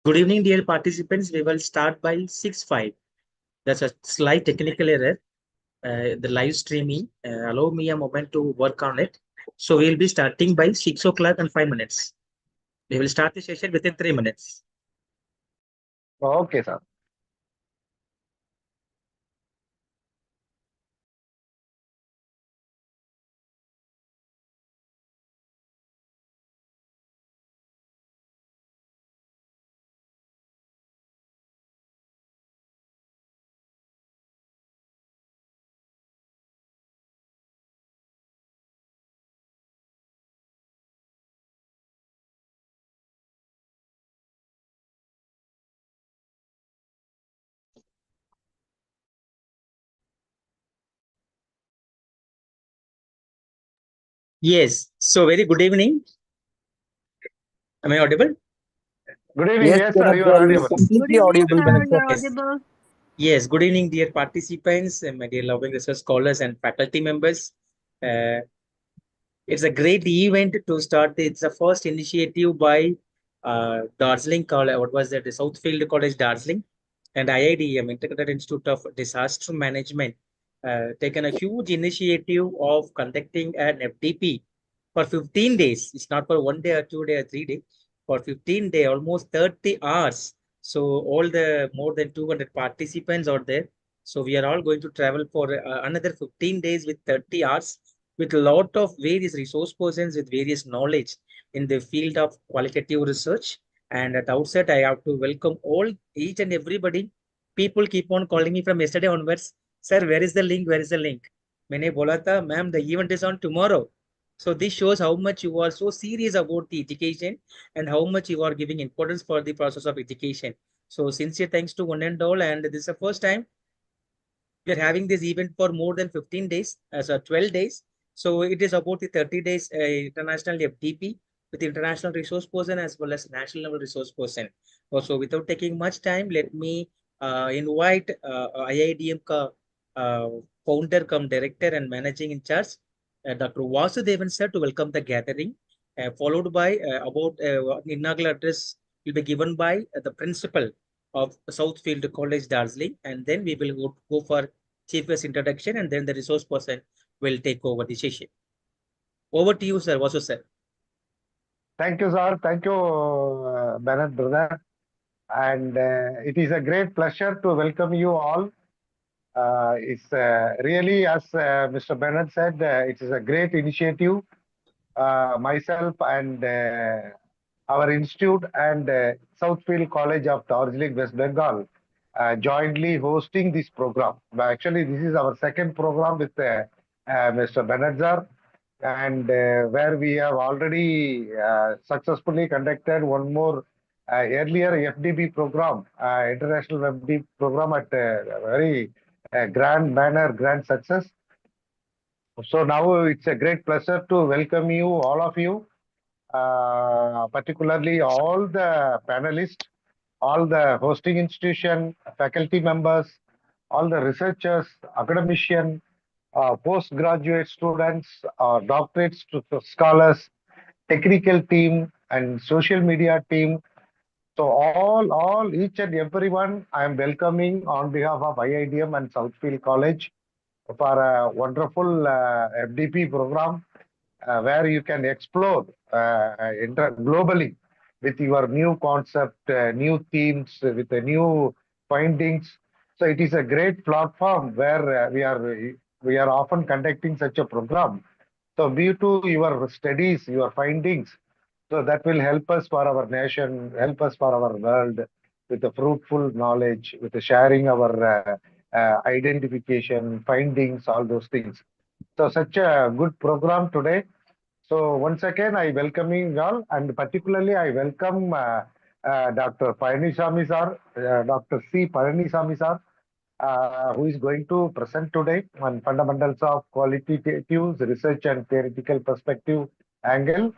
Good evening, dear participants. We will start by 6:05. That's a slight technical error. The live streaming. Allow me a moment to work on it. So we'll be starting by 6 o'clock and 5 minutes. We will start the session within 3 minutes. Okay, sir. Yes. So very good evening. Am I audible? Good evening. Yes, Yes, sir. Bharat You are sir, you are audible. Good completely evening, audible, sir. Bharat sir. You're Yes. audible. Yes. Good evening, dear participants, and my dear loving research scholars and faculty members. Uh, it's a great event to start. It's the first initiative by Darjeeling College. What was that? The Southfield College, Darjeeling, and IIDM, Integrated Institute of Disaster Management, taken a huge initiative of conducting an FDP for 15 days. It's not for 1 day or 2 day or 3 day. For 15 days, almost 30 hours. So all the more than 200 participants are there. So we are all going to travel for another 15 days with 30 hours with a lot of various resource persons with various knowledge in the field of qualitative research. And at the outset, I have to welcome all, each and everybody. People keep on calling me from yesterday onwards. Sir, where is the link? Where is the link? मैंने बोला था, ma'am, the event is on tomorrow. So this shows how much you are so serious about the education and how much you are giving importance for the process of education. So sincere thanks to one and all. And this is the first time we are having this event for more than 15 days, so 12 days. So it is about the 30 days international FDP with international resource person as well as national level resource person. Also, without taking much time, let me invite IIDM ka, uh, founder come director and managing in charge, Dr. Vasudevan sir, to welcome the gathering, followed by about inaugural address will be given by the principal of Southfield College, Darjeeling, and then we will go for chief guest introduction, and then the resource person will take over the session. Over to you, sir. Vasu sir. Thank you, sir. Thank you, Bennett brother. And it is a great pleasure to welcome you all. It's really, as Mr. Bennett said, it is a great initiative. Myself and our institute and Southfield College of Darjeeling, West Bengal, jointly hosting this program. But actually, this is our second program with Mr. Benazar, and where we have already successfully conducted one more earlier FDB program, international FDB program at a very grand manner, grand success. So now it's a great pleasure to welcome you, all of you, particularly all the panelists, all the hosting institution, faculty members, all the researchers, academicians, postgraduate students, doctorate scholars, technical team, and social media team. So each and everyone, I am welcoming on behalf of IIDM and Southfield College for a wonderful FDP program where you can explore globally with your new concept, new themes, with the new findings. So it is a great platform where we are often conducting such a program. So due to your studies, your findings, so that will help us for our nation, help us for our world with the fruitful knowledge, with the sharing our identification, findings, all those things. So such a good program today. So once again, I welcome you all, and particularly I welcome Dr. Palanisamy sir, Dr. C. Palanisamy sir, who is going to present today on fundamentals of qualitative research and theoretical perspective angle.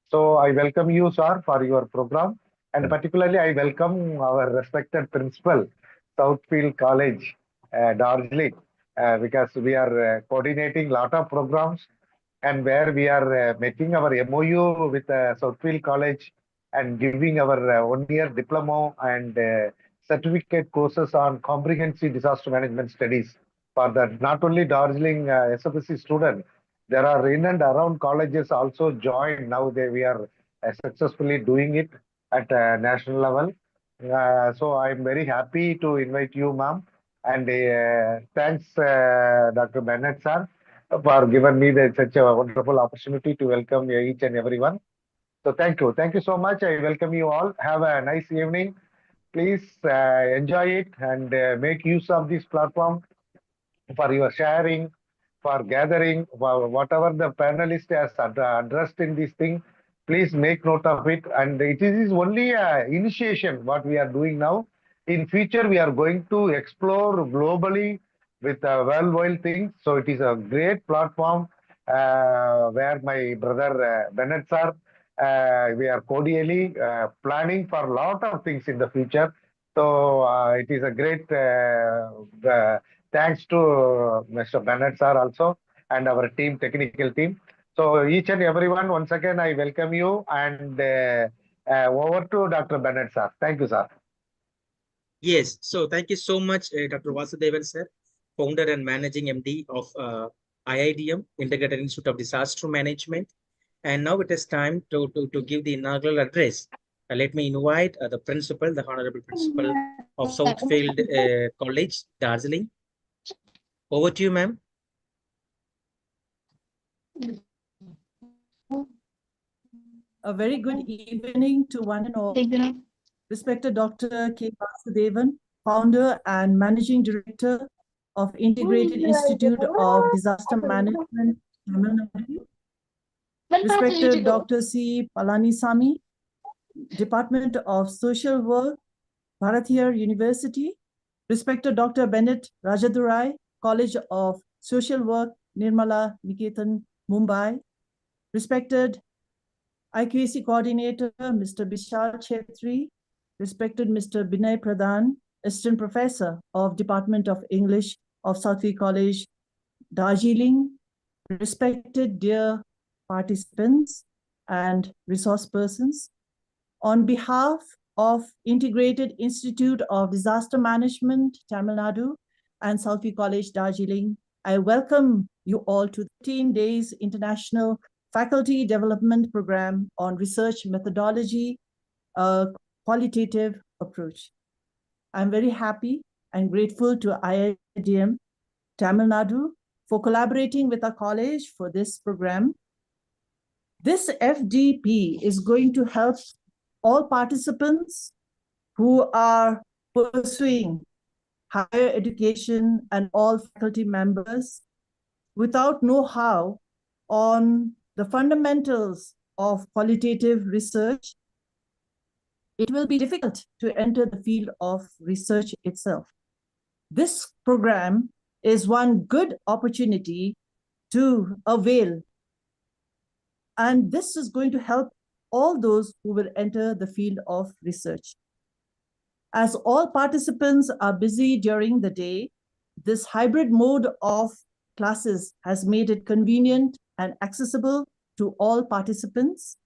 So I welcome you, sir, for your program, and particularly I welcome our respected principal, Southfield College, Darjeeling, because we are coordinating lot of programs and where we are making our MOU with Southfield College and giving our 1-year diploma and certificate courses on comprehensive disaster management studies for the not only Darjeeling SFSC student. There are in and around colleges also joined. Now we are successfully doing it at national level. So I'm very happy to invite you, ma'am. And thanks, Dr. Bennett, sir, for giving me such a wonderful opportunity to welcome each and everyone. So thank you. Thank you so much. I welcome you all. Have a nice evening. Please enjoy it and make use of this platform for your sharing, for gathering, for whatever the panelist has addressed in this thing. Please make note of it. And it is only an initiation what we are doing now. In future, we are going to explore globally with worldwide things. So it is a great platform where my brother Bennett sir, we are cordially planning for a lot of things in the future. So it is a great thanks to Mr. Bennett sir also and our team, technical team. So each and everyone, once again, I welcome you and over to Dr. Bennett sir. Thank you, sir. Yes, so thank you so much, Dr. Vasudevan, sir, founder and managing MD of IIDM, Integrated Institute of Disaster Management. And now it is time to give the inaugural address. Let me invite the principal, the Honorable Principal of Southfield College, Darjeeling. Over to you, ma'am. A very good evening to one and all. Respected Dr. K. Vasudevan, founder and managing director of Integrated Institute of Disaster Management, Tamil Nadu. Respected Dr. C. Palanisamy, Department of Social Work, Bharatiya University. Respected Dr. Bennett Rajadurai, College of Social Work, Nirmala Niketan, Mumbai. Respected IQAC Coordinator, Mr. Bishal Chetri. Respected Mr. Binay Pradhan, Assistant Professor of Department of English of Southfield College, Darjeeling. Respected dear participants and resource persons, on behalf of Integrated Institute of Disaster Management, Tamil Nadu, and Southfield College, Darjeeling, I welcome you all to the 13 days International Faculty Development Program on Research Methodology, Qualitative Approach. I'm very happy and grateful to IIDM Tamil Nadu for collaborating with our college for this program. This FDP is going to help all participants who are pursuing higher education and all faculty members without know-how on the fundamentals of qualitative research. It will be difficult to enter the field of research itself. This program is one good opportunity to avail, and this is going to help all those who will enter the field of research. As all participants are busy during the day, this hybrid mode of classes has made it convenient and accessible to all participants.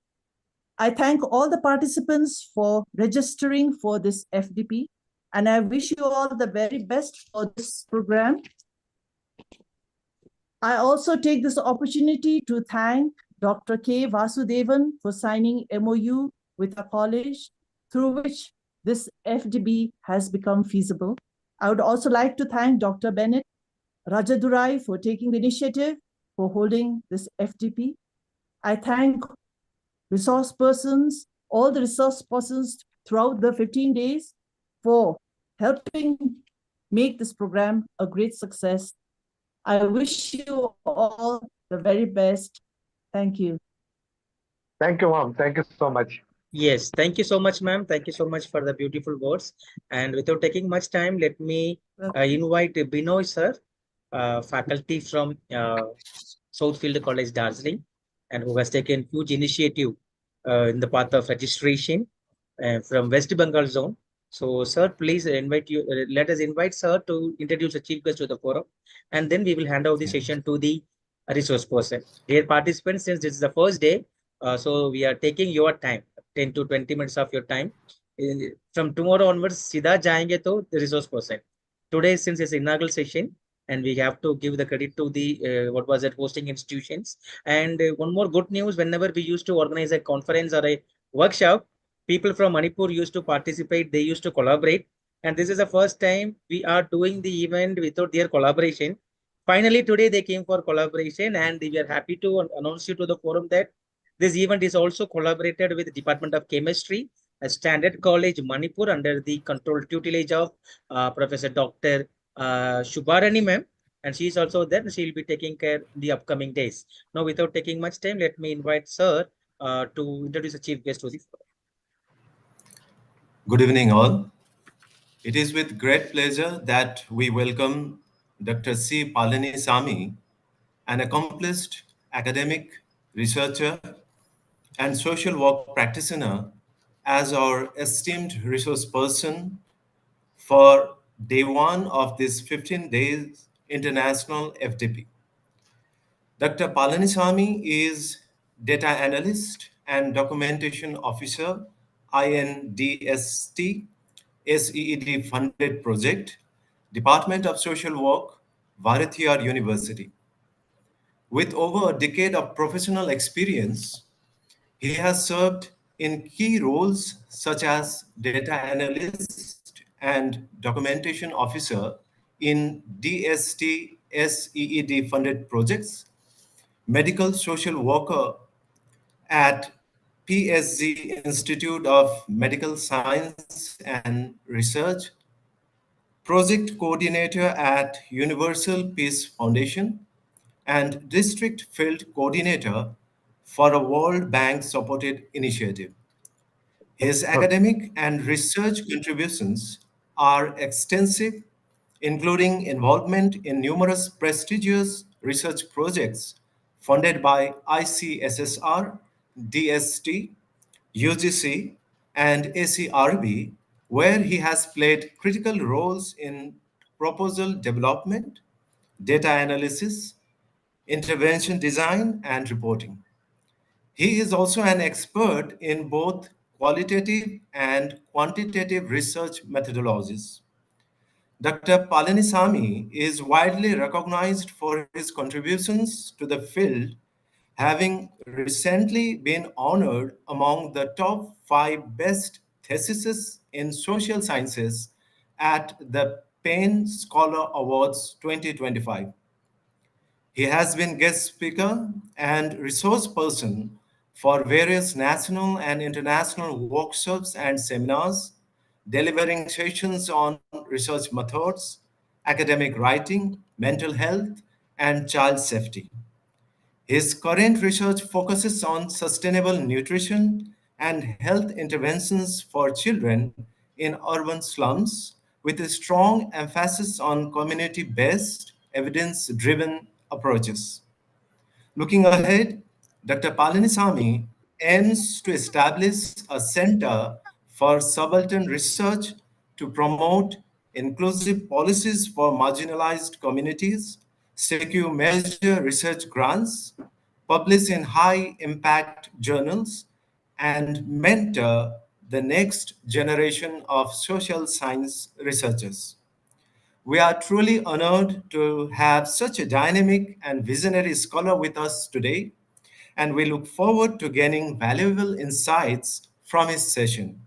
I thank all the participants for registering for this FDP, and I wish you all the very best for this program. I also take this opportunity to thank Dr. K. Vasudevan for signing MOU with our college, through which this FDP has become feasible. I would also like to thank Dr. Bennett Rajadurai for taking the initiative for holding this FDP. I thank resource persons, all the resource persons throughout the 15 days for helping make this program a great success. I wish you all the very best. Thank you. Thank you, ma'am. Thank you so much. Yes, thank you so much, ma'am. Thank you so much for the beautiful words. And without taking much time, let me invite Binoy sir, faculty from Southfield College, Darjeeling, and who has taken huge initiative in the path of registration from West Bengal zone. So, sir, please invite you. Let us invite sir to introduce the chief guest to the forum, and then we will hand over the session to the resource person. Dear participants, since this is the first day, so we are taking your time. 10 to 20 minutes of your time. From tomorrow onwards, सीधा जाएंगे तो the resource person. Today, since it's inaugural session, and we have to give the credit to the what was it, hosting institutions. And one more good news: whenever we used to organize a conference or a workshop, people from Manipur used to participate. They used to collaborate, and this is the first time we are doing the event without their collaboration. Finally, today they came for collaboration, and we are happy to announce you to the forum that this event is also collaborated with the Department of Chemistry, a Standard College Manipur under the controlled tutelage of Professor Dr. Shubharani ma'am, and she is also there. She will be taking care in the upcoming days. Now, without taking much time, let me invite sir to introduce the chief guest to the forum. Good evening, all. It is with great pleasure that we welcome Dr. C. Palanisamy, an accomplished academic, researcher, and social work practitioner, as our esteemed resource person for day one of this 15 days international FDP. Dr. Palanisamy is data analyst and documentation officer, INDST, SEED funded project, Department of Social Work, Bharathiar University. With over a decade of professional experience, he has served in key roles such as data analyst and documentation officer in DST SEED funded projects, medical social worker at PSG Institute of Medical Science and Research, project coordinator at Universal Peace Foundation, and district field coordinator for a World Bank supported initiative. His academic and research contributions are extensive, including involvement in numerous prestigious research projects funded by ICSSR, DST, UGC, and ACRB, where he has played critical roles in proposal development, data analysis, intervention design, and reporting. He is also an expert in both qualitative and quantitative research methodologies. Dr. Palanisamy is widely recognized for his contributions to the field, having recently been honored among the top 5 best theses in social sciences at the Payne Scholar Awards 2025. He has been guest speaker and resource person for various national and international workshops and seminars, delivering sessions on research methods, academic writing, mental health, and child safety. His current research focuses on sustainable nutrition and health interventions for children in urban slums, with a strong emphasis on community based, evidence driven approaches. Looking ahead, Dr. Palanisamy aims to establish a center for subaltern research to promote inclusive policies for marginalized communities, secure major research grants, publish in high impact journals, and mentor the next generation of social science researchers. We are truly honored to have such a dynamic and visionary scholar with us today, and we look forward to gaining valuable insights from his session.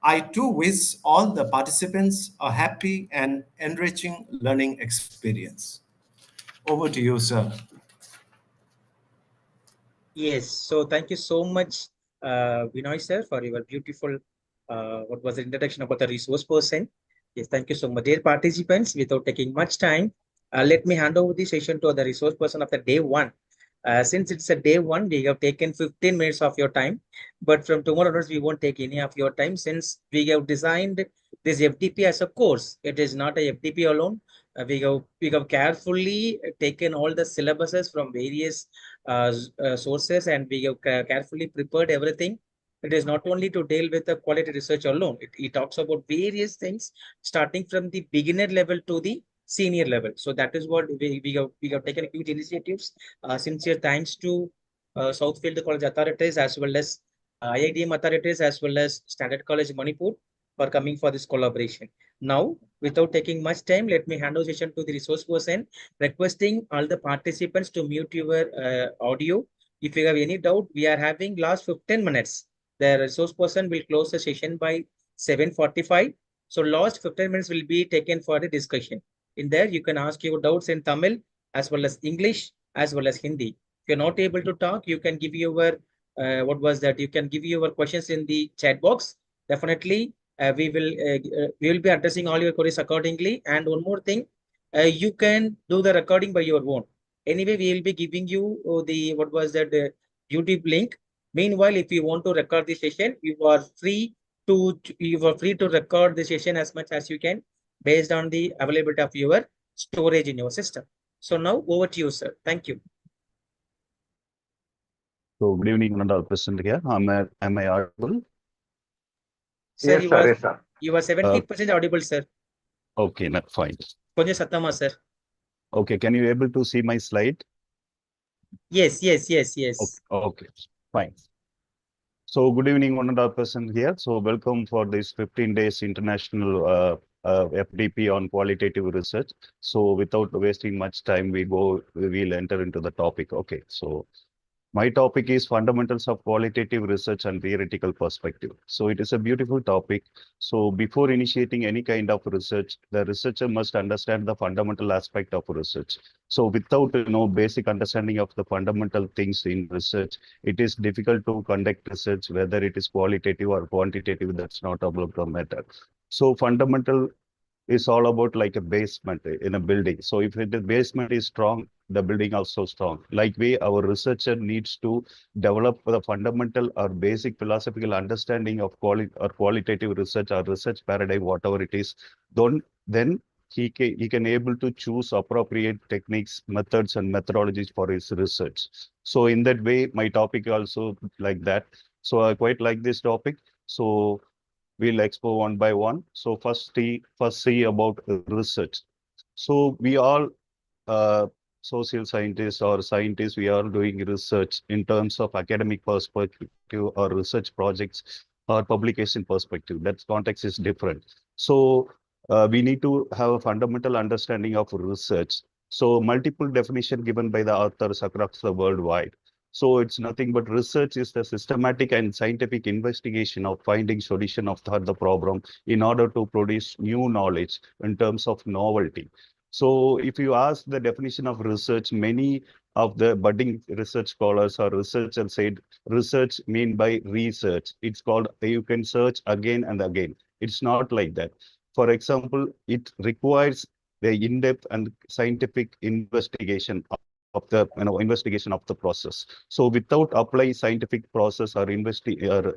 I too wish all the participants a happy and enriching learning experience. Over to you, sir. Yes, so thank you so much, Binoy sir, for your beautiful, what was the introduction about the resource person. Yes, thank you so much. Dear participants, without taking much time, let me hand over the session to the resource person of the day one. Since it's a day one, we have taken 15 minutes of your time, but from tomorrow onwards, we won't take any of your time since we have designed this FDP as a course. It is not a FDP alone. We have carefully taken all the syllabuses from various sources, and we have carefully prepared everything. It is not only to deal with the quality research alone. It talks about various things, starting from the beginner level to the senior level. So that is what we have taken huge initiatives. Sincere thanks to Southfield College authorities as well as IITM authorities as well as Standard College Manipur for coming for this collaboration. Now, without taking much time, let me hand over session to the resource person, requesting all the participants to mute your audio. If you have any doubt, we are having last 15 minutes. The resource person will close the session by 7:45. So last 15 minutes will be taken for the discussion. In there, you can ask your doubts in Tamil as well as English as well as Hindi. If you're not able to talk, you can give your what was that? You can give your questions in the chat box. Definitely, we will be addressing all your queries accordingly. And one more thing, you can do the recording by your own. Anyway, we will be giving you the what was that YouTube link. Meanwhile, if you want to record the session, you are free to record the session as much as you can based on the availability of your storage in your system. So now over to you, sir. Thank you. So good evening, Nandal present here. Am I audible? Sir, Yes, sir. Yes, sir. you are 70% audible, sir. Okay, not fine. Konja Sattama, sir. Okay, can you able to see my slide? Yes. Okay, fine. So good evening, Nandal present here. So welcome for this 15 days international FDP on qualitative research. So without wasting much time, we'll enter into the topic. Okay, so my topic is fundamentals of qualitative research and theoretical perspective. So it is a beautiful topic. So before initiating any kind of research, the researcher must understand the fundamental aspect of research. So without basic understanding of the fundamental things in research, it is difficult to conduct research, whether it is qualitative or quantitative. That's not about the matter. So fundamental is all about like a basement in a building. So if the basement is strong, the building also strong. Like our researcher needs to develop the fundamental or basic philosophical understanding of qualitative research or research paradigm, whatever it is. Then he can able to choose appropriate techniques, methods, and methodologies for his research. So in that way, my topic also like that. So I quite like this topic. So we'll explore one by one. So first see about research. So we all social scientists or scientists, we are doing research in terms of academic perspective or research projects or publication perspective. That context is different. So we need to have a fundamental understanding of research. So multiple definition given by the authors across the worldwide. So it's nothing but research is the systematic and scientific investigation of finding solution of the problem in order to produce new knowledge in terms of novelty. So if you ask the definition of research, many of the budding research scholars or researchers said research mean by research. It's called you can search again and again. It's not like that. For example, it requires the in-depth and scientific investigation of the investigation of the process. So without applying scientific process or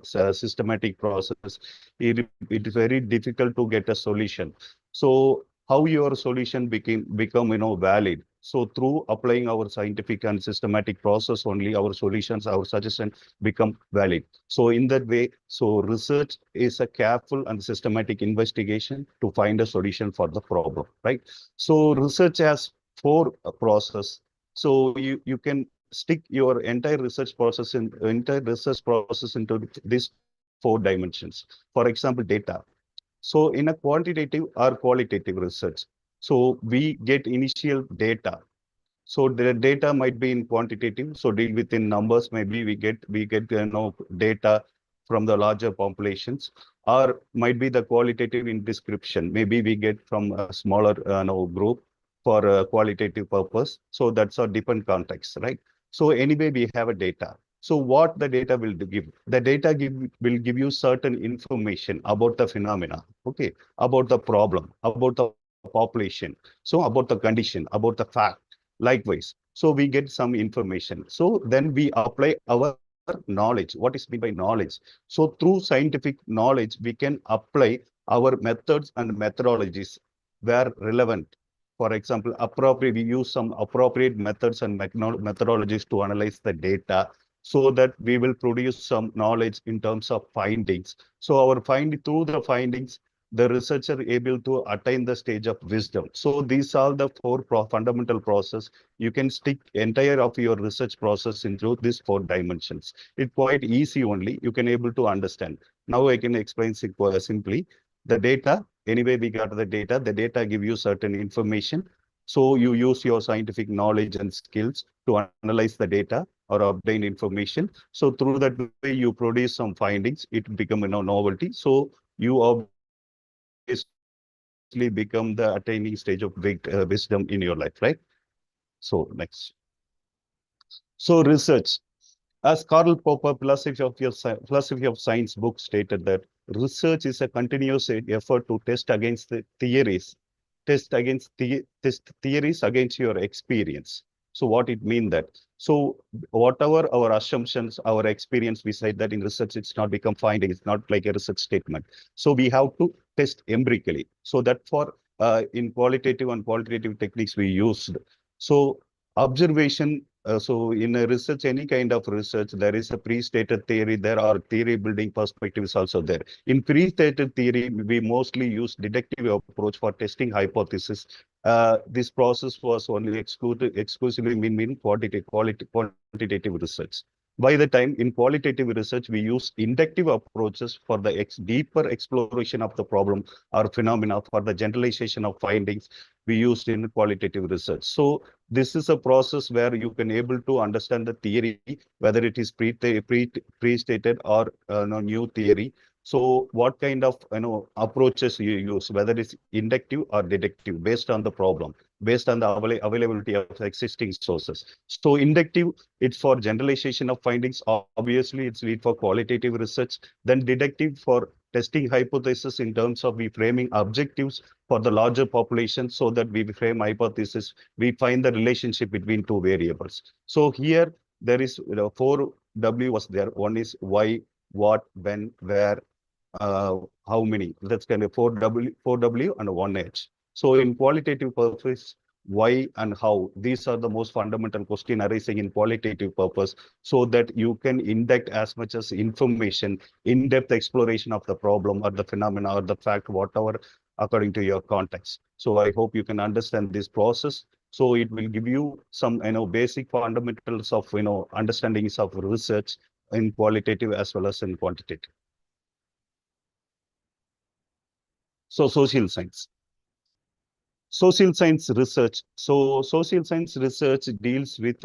systematic process, it is very difficult to get a solution. So how your solution become valid? So through applying our scientific and systematic process only, our solutions, our suggestions become valid. So in that way, so research is a careful and systematic investigation to find a solution for the problem, right? So research has 4 processes. So you can stick your entire research process into these 4 dimensions. For example, data. So in a quantitative or qualitative research, so we get initial data. So the data might be in quantitative, so deal within numbers. Maybe we get data from the larger populations, or might be the qualitative in description. Maybe we get from a smaller group for a qualitative purpose. So that's a different context, right? So anyway, we have a data. So what the data will give? The data will give you certain information about the phenomena, okay, about the problem, about the population, so about the condition, about the fact. Likewise, so we get some information. So then we apply our knowledge. What is meant by knowledge? So through scientific knowledge, we can apply our methods and methodologies where relevant. For example, we use some appropriate methods and methodologies to analyze the data so that we will produce some knowledge in terms of findings. So through the findings, the researcher able to attain the stage of wisdom. So these are the four fundamental process. You can stick entire of your research process into these 4 dimensions. It's quite easy only. You can able to understand. Now I can explain simply. The data, anyway, we got the data give you certain information. So you use your scientific knowledge and skills to analyze the data or obtain information. So through that way, you produce some findings. It become novelty. So you obviously become the attaining stage of wisdom in your life, right? So next. So research. As Karl Popper, Philosophy of Science book stated that research is a continuous effort to test against the theories, test theories against your experience. So what it mean that? So whatever our assumptions, our experience, we said that in research, it's not become finding, it's not like a research statement. So we have to test empirically. So that for in qualitative and quantitative techniques we used. So observation, so in a research, any kind of research, there is a pre-stated theory, there are theory building perspectives also there. In pre-stated theory, we mostly use deductive approach for testing hypothesis. This process was only exclusively in quantitative research. By the time in qualitative research, we use inductive approaches for the deeper exploration of the problem or phenomena for the generalization of findings we used in qualitative research. So this is a process where you can able to understand the theory, whether it is pre-stated or new theory. So what kind of approaches you use, whether it's inductive or deductive, based on the problem, based on the availability of existing sources. So inductive, it's for generalization of findings. Obviously, it's lead for qualitative research. Then deductive for testing hypothesis in terms of we framing objectives for the larger population, so that we frame hypothesis, we find the relationship between 2 variables. So here there is 4W was there. One is why, what, when, where, how many. That's kind of 4W and 1H. So in qualitative purpose, why and how, these are the most fundamental question arising in qualitative purpose, so that you can induct as much as information, in-depth exploration of the problem or the phenomena or the fact, whatever, according to your context. So I hope you can understand this process. So it will give you some basic fundamentals of understandings of research in qualitative as well as in quantitative. So social science. Social science research. So social science research deals with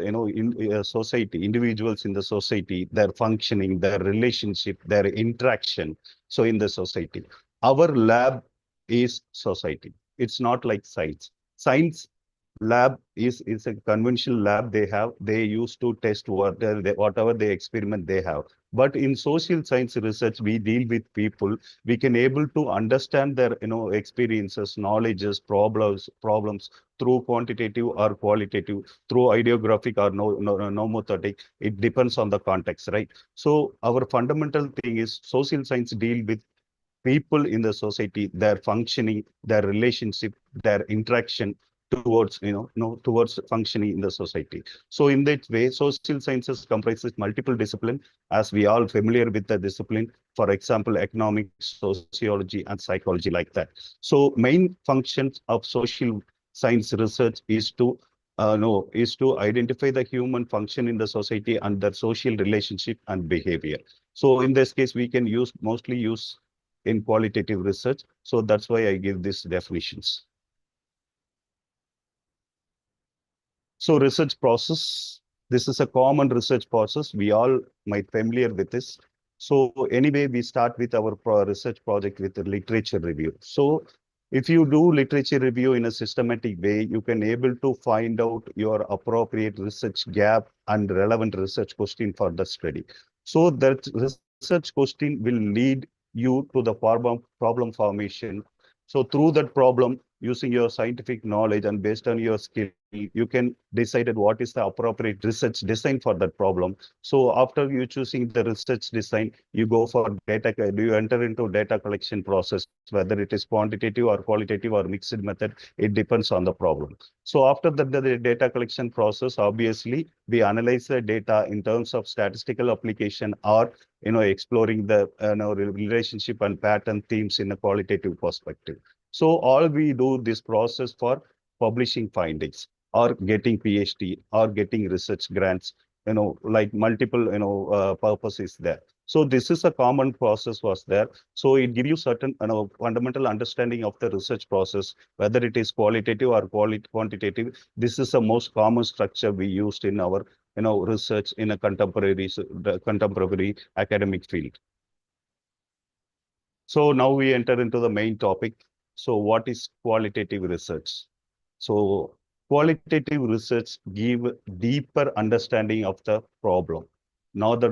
society, individuals in the society, their functioning, their relationship, their interaction. So in the society, our lab is society. It's not like science. Science lab is a conventional lab they used to test whatever they experiment they have. But in social science research, we deal with people. We can able to understand their experiences, knowledges, problems through quantitative or qualitative, through ideographic or nomothetic. It depends on the context, right? So our fundamental thing is social science deal with people in the society, their functioning, their relationship, their interaction towards towards functioning in the society. So in that way, social sciences comprises multiple disciplines, as we all familiar with the discipline. For example, economics, sociology, and psychology, like that. So main functions of social science research is to identify the human function in the society and their social relationship and behavior. So in this case, we can mostly use in qualitative research. So that's why I give these definitions. So research process, this is a common research process. We all might familiar with this. So anyway, we start with our research project with the literature review. So if you do literature review in a systematic way, you can able to find out your appropriate research gap and relevant research question for the study. So that research question will lead you to the problem formation. So through that problem, using your scientific knowledge and based on your skill, you can decide what is the appropriate research design for that problem. So after you choosing the research design, you go for data, you enter into data collection process, whether it is quantitative or qualitative or mixed method, it depends on the problem. So after the data collection process, obviously we analyze the data in terms of statistical application or exploring the relationship and pattern themes in a qualitative perspective. So all we do this process for publishing findings or getting PhD or getting research grants, like multiple, purposes there. So this is a common process was there. So it gives you certain, fundamental understanding of the research process, whether it is qualitative or quantitative. This is the most common structure we used in our, research in a contemporary academic field. So now we enter into the main topic. So what is qualitative research? So qualitative research give deeper understanding of the problem, not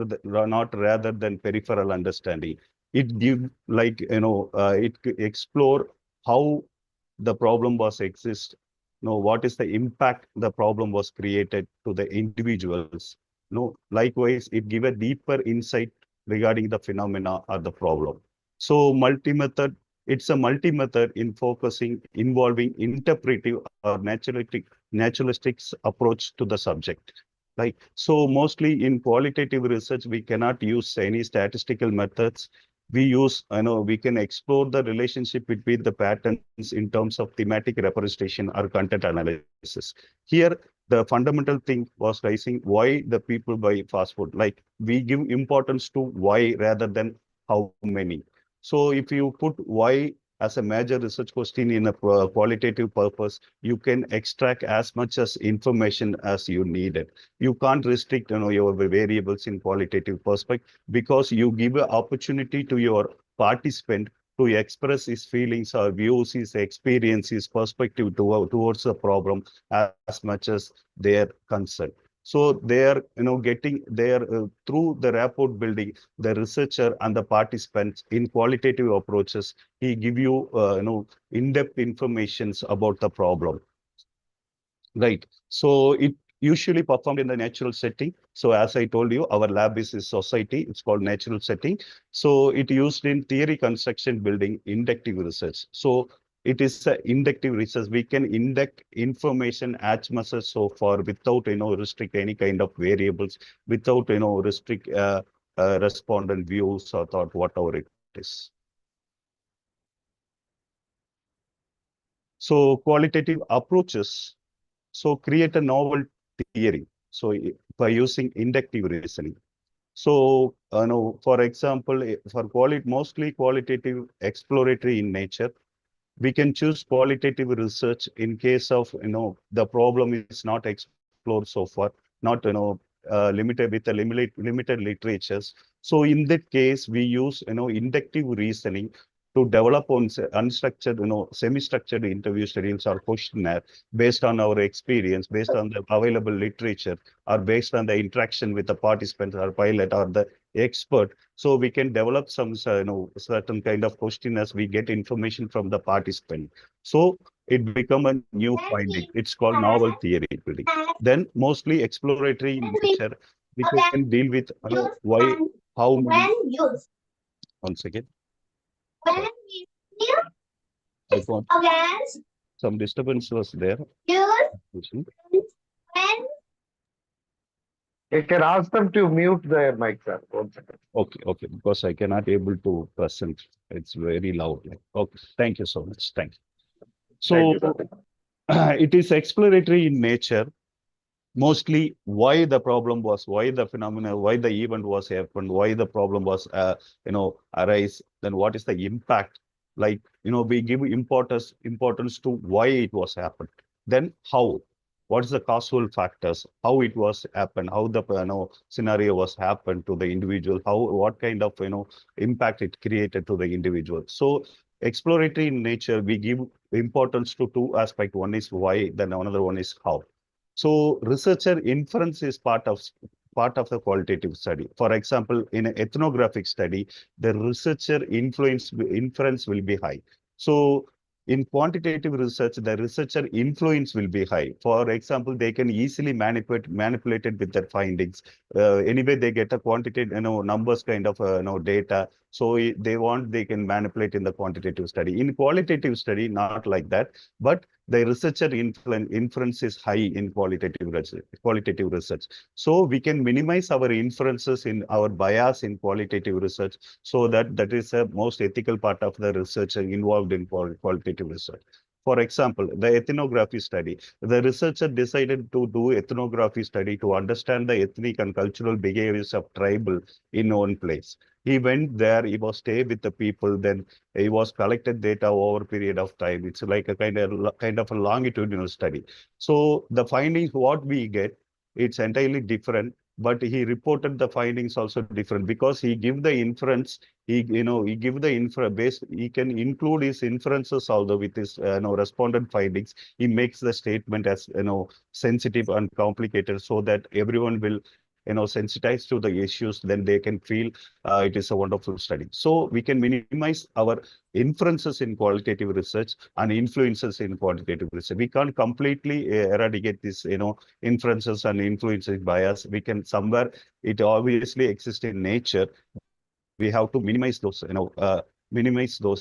rather than peripheral understanding. It give like, it explore how the problem was exist, what is the impact the problem was created to the individuals. Likewise, it give a deeper insight regarding the phenomena or the problem. So multi-method, it's a multi-method in focusing, involving interpretive or naturalistic approach to the subject. So mostly in qualitative research, we cannot use any statistical methods. We use, we can explore the relationship between the patterns in terms of thematic representation or content analysis. Here, the fundamental thing was raising why the people buy fast food. Like we give importance to why rather than how many. So if you put why as a major research question in a qualitative purpose, you can extract as much as information as you needed. You can't restrict, your variables in qualitative perspective because you give an opportunity to your participant to express his feelings or views, his experience, his perspective towards the problem as much as their concern. So they are, getting there through the rapport building, the researcher and the participants in qualitative approaches, he give you, in-depth informations about the problem. Right. So it usually performed in the natural setting. So as I told you, our lab is a society. It's called natural setting. So it used in theory construction building inductive research. So it is inductive research. We can induct information as much as so far without, restrict any kind of variables, without, restrict respondent views or thought, whatever it is. So qualitative approaches, so create a novel theory. So by using inductive reasoning. So, for example, for mostly qualitative exploratory in nature, we can choose qualitative research in case of, the problem is not explored so far, not, limited with the limited literatures. So in that case, we use, inductive reasoning to develop on unstructured, semi-structured interview schedules or questionnaire based on our experience, based on the available literature, or based on the interaction with the participants or pilot or the expert. So we can develop some, certain kind of questionnaires. We get information from the participant. So it become a new finding. It's called novel theory building. Then mostly exploratory in nature, we can deal with why, how many. Once again. I thought some disturbance was there. You can ask them to mute their mic, sir. 1 second. Okay, because I cannot able to present. It's very loud. Okay, thank you so much. Thank you. So it is exploratory in nature. Mostly why the problem was, why the phenomena, why the event was happened, why the problem was, arise, then what is the impact? Like, we give importance to why it was happened. Then how, what is the causal factors, how it was happened, how the, scenario was happened to the individual, what kind of, impact it created to the individual. So exploratory in nature, we give importance to two aspects. One is why, then another one is how. So researcher inference is part of the qualitative study. For example, in an ethnographic study, the researcher inference will be high. So In quantitative research, the researcher influence will be high. For example, they can easily manipulate it with their findings. Anyway, they get a quantitative, numbers kind of, data. So they can manipulate in the quantitative study. In qualitative study, not like that, but the researcher inference is high in qualitative research. So we can minimize our inferences in our bias in qualitative research. So that is a most ethical part of the research involved in qualitative research. For example, the ethnography study, the researcher decided to do ethnography study to understand the ethnic and cultural behaviors of tribal in one place. He went there, he was stay with the people, then he was collected data over a period of time. It's like a kind of a longitudinal study. So the findings, what we get, it's entirely different, but he reported the findings also different because he give the inference, he give the inference, he can include his inferences also with his respondent findings. He makes the statement as sensitive and complicated so that everyone will sensitized to the issues, then they can feel it is a wonderful study. So we can minimize our inferences in qualitative research and influences in quantitative research. We can't completely eradicate this, inferences and influences bias. We can somewhere, it obviously exists in nature. We have to minimize those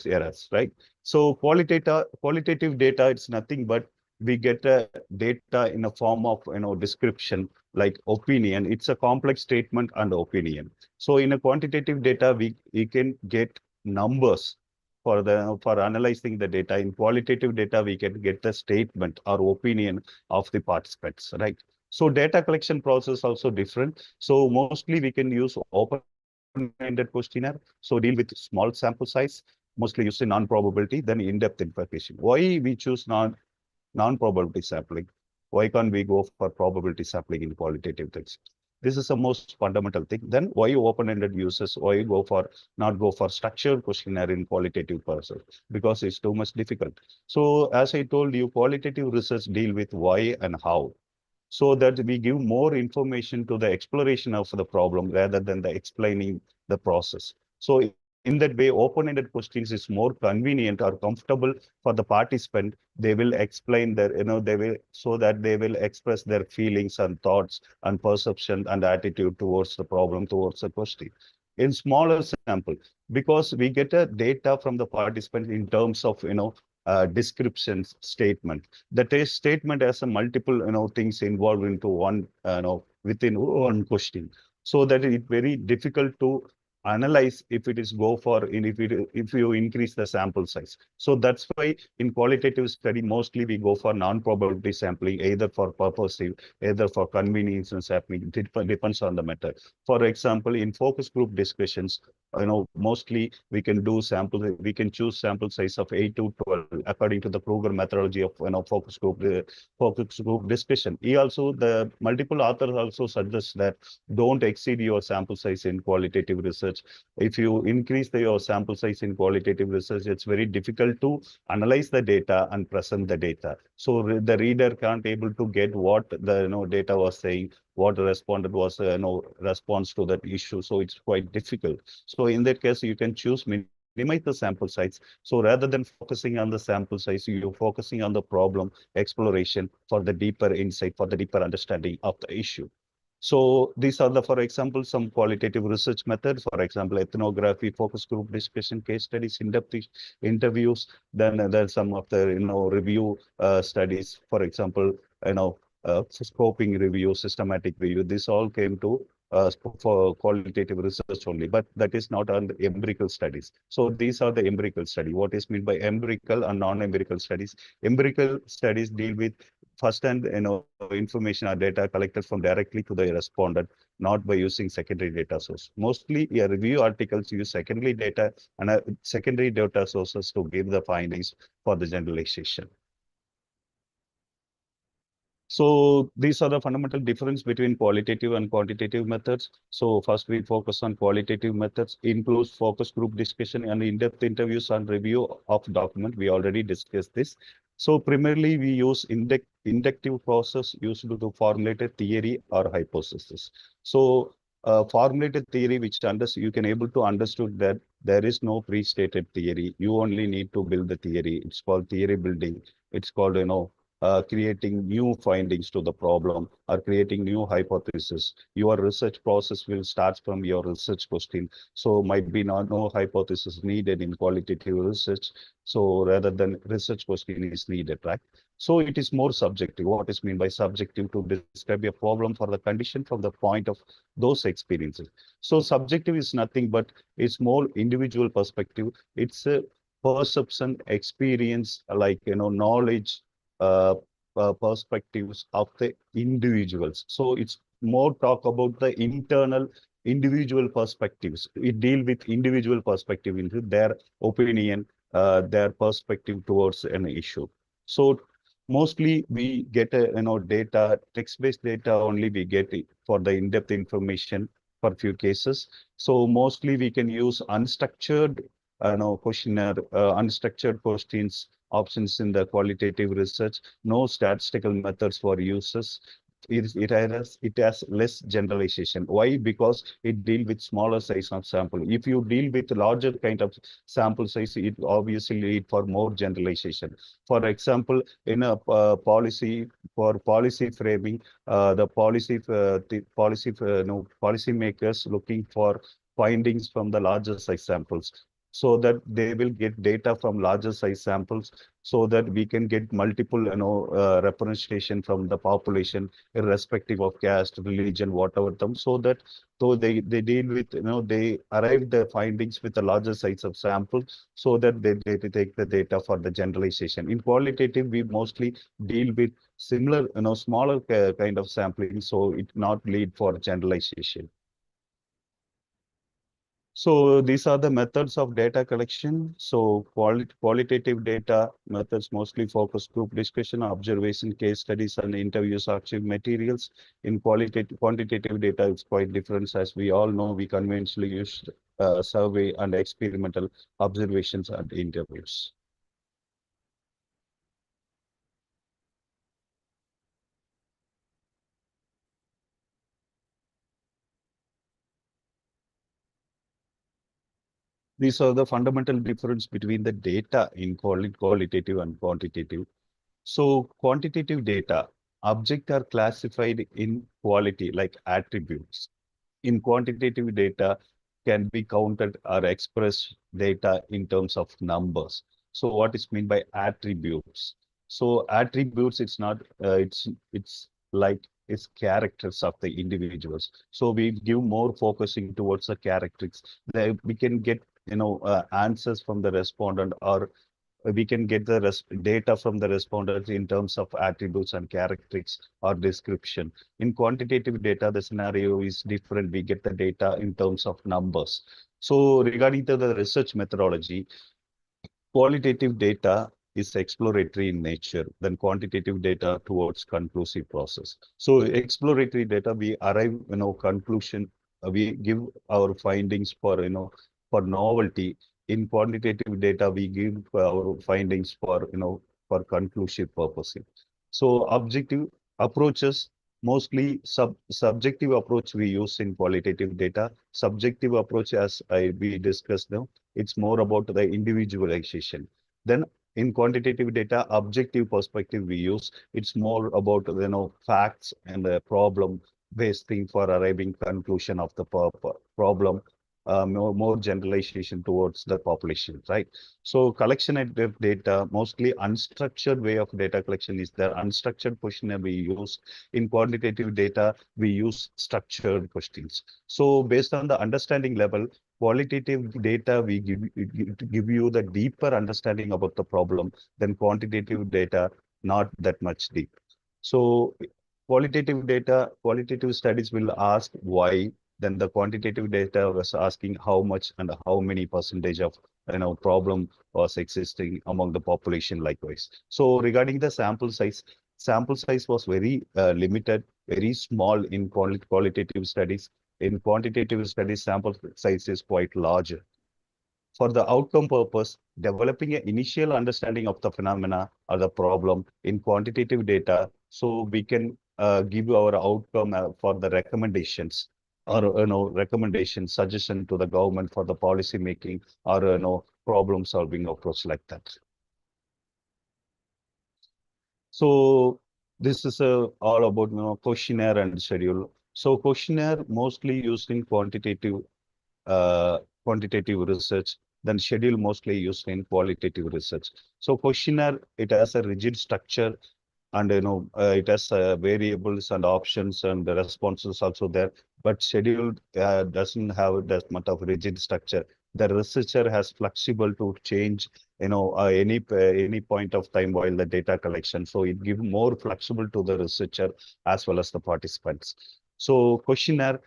errors, right? So qualitative data, it's nothing but we get a data in a form of description like opinion. It's a complex statement and opinion. So in a quantitative data, we can get numbers for analyzing the data. In qualitative data, we can get the statement or opinion of the participants, right? So data collection process also different. So mostly we can use open-ended questionnaire. So deal with small sample size, mostly used in non-probability, then in-depth interpretation. Why we choose non-probability sampling? Why can't we go for probability sampling in qualitative things? This is the most fundamental thing. Then why open-ended uses? Why not go for structured questionnaire in qualitative process? Because it's too much difficult. So as I told you, qualitative research deal with why and how, so that we give more information to the exploration of the problem rather than the explaining the process. So in that way, open-ended questions is more convenient or comfortable for the participant. They will explain their, so that they will express their feelings and thoughts and perception and attitude towards the problem, towards the question. In smaller sample, because we get a data from the participant in terms of, descriptions statement. The statement has a multiple, things involved into one, within one question. So that it's very difficult to analyze if it is if you increase the sample size. So that's why in qualitative study, mostly we go for non-probability sampling, either for purposive, either for convenience and sampling. It depends on the method. For example, in focus group discussions, mostly we can choose sample size of 8 to 12 according to the Kruger methodology of focus group discussion. The multiple authors also suggest that don't exceed your sample size in qualitative research. If you increase your sample size in qualitative research, it's very difficult to analyze the data and present the data. So the reader can't able to get what the data was saying, what the respondent was response to that issue. So it's quite difficult. So in that case, you can choose minimize the sample size. So rather than focusing on the sample size, you're focusing on the problem exploration for the deeper insight, for the deeper understanding of the issue. So these are for example, some qualitative research methods. For example, ethnography, focus group discussion, case studies, in-depth interviews. Then there's some of the review studies. For example, scoping review, systematic review. This all came to for qualitative research only, but that is not on the empirical studies. So these are the empirical study. What is meant by empirical and non-empirical studies? Empirical studies deal with first-hand information or data collected from directly to the respondent, not by using secondary data source. Mostly review articles use secondary data sources to give the findings for the generalization. So these are the fundamental difference between qualitative and quantitative methods. So first we focus on qualitative methods, includes focus group discussion and in-depth interviews and review of document. We already discussed this. So primarily we use inductive process used to formulate a theory or hypothesis. So formulated theory which you can able to understood that there is no pre-stated theory. You only need to build the theory. It's called theory building. It's called, creating new findings to the problem or creating new hypothesis. Your research process will start from your research question. So might be not no hypothesis needed in qualitative research. So rather than research question is needed, right? So it is more subjective. What is mean by subjective? To describe a problem for the condition from the point of those experiences. So subjective is nothing but it's more individual perspective. It's a perception, experience, like knowledge, perspectives of the individuals. So it's more talk about the internal individual perspectives. It deal with individual perspective into their opinion, their perspective towards an issue. So mostly we get data, text-based data only we get it for the in-depth information for few cases. So mostly we can use unstructured questionnaire, unstructured questions, options in the qualitative research, no statistical methods for users. It has less generalization. Why? Because it deal with smaller size of sample. If you deal with larger kind of sample size, it obviously lead for more generalization. For example, in a policy framing, the policy makers looking for findings from the larger size samples, so that they will get data from larger size samples, so that we can get multiple representation from the population, irrespective of caste, religion, whatever them, so that they deal with they arrive the findings with a larger size of sample, so that they take the data for the generalization. In qualitative, we mostly deal with similar smaller kind of sampling, so it not lead for generalization. So these are the methods of data collection. So qualitative data methods mostly focus group discussion, observation, case studies, and interviews, archive materials. In quantitative data, it's quite different. As we all know, we conventionally use survey and experimental observations and interviews. These are the fundamental difference between the data in qualitative and quantitative. So quantitative data, objects are classified in quality like attributes. In quantitative data can be counted or express data in terms of numbers. So what is meant by attributes? So attributes, it's not, it's like it's characters of the individuals. So we give more focusing towards the characters. We can get answers from the respondent, or we can get the data from the respondents in terms of attributes and characteristics or description. In quantitative data, the scenario is different. We get the data in terms of numbers. So regarding to the research methodology, qualitative data is exploratory in nature, then quantitative data towards conclusive process. So exploratory data, we arrive, conclusion, we give our findings for, for novelty. In quantitative data, we give our findings for, for conclusive purposes. So objective approaches, mostly subjective approach we use in qualitative data. Subjective approach, as we discussed now, it's more about the individualization. Then in quantitative data, objective perspective we use, it's more about facts and the problem based thing for arriving conclusion of the problem. More generalization towards the population, right? So collection of data, mostly unstructured way of data collection is the unstructured questionnaire we use. In quantitative data, we use structured questions. So based on the understanding level, qualitative data, we give you the deeper understanding about the problem than quantitative data, not that much deep. So qualitative data, qualitative studies will ask why, then the quantitative data was asking how much and how many percentage of problem was existing among the population likewise. So regarding the sample size was very limited, very small in qualitative studies. In quantitative studies, sample size is quite larger. For the outcome purpose, developing an initial understanding of the phenomena or the problem in quantitative data, so we can give our outcome for the recommendations. or recommendation, suggestion to the government for the policy making or problem solving approach like that. So this is all about questionnaire and schedule. So questionnaire mostly used in quantitative research, then schedule mostly used in qualitative research. So questionnaire, it has a rigid structure, and it has variables and options and the responses also there, but schedule doesn't have that much of rigid structure. The researcher has flexible to change any point of time while the data collection, so it gives more flexible to the researcher as well as the participants. So questionnaire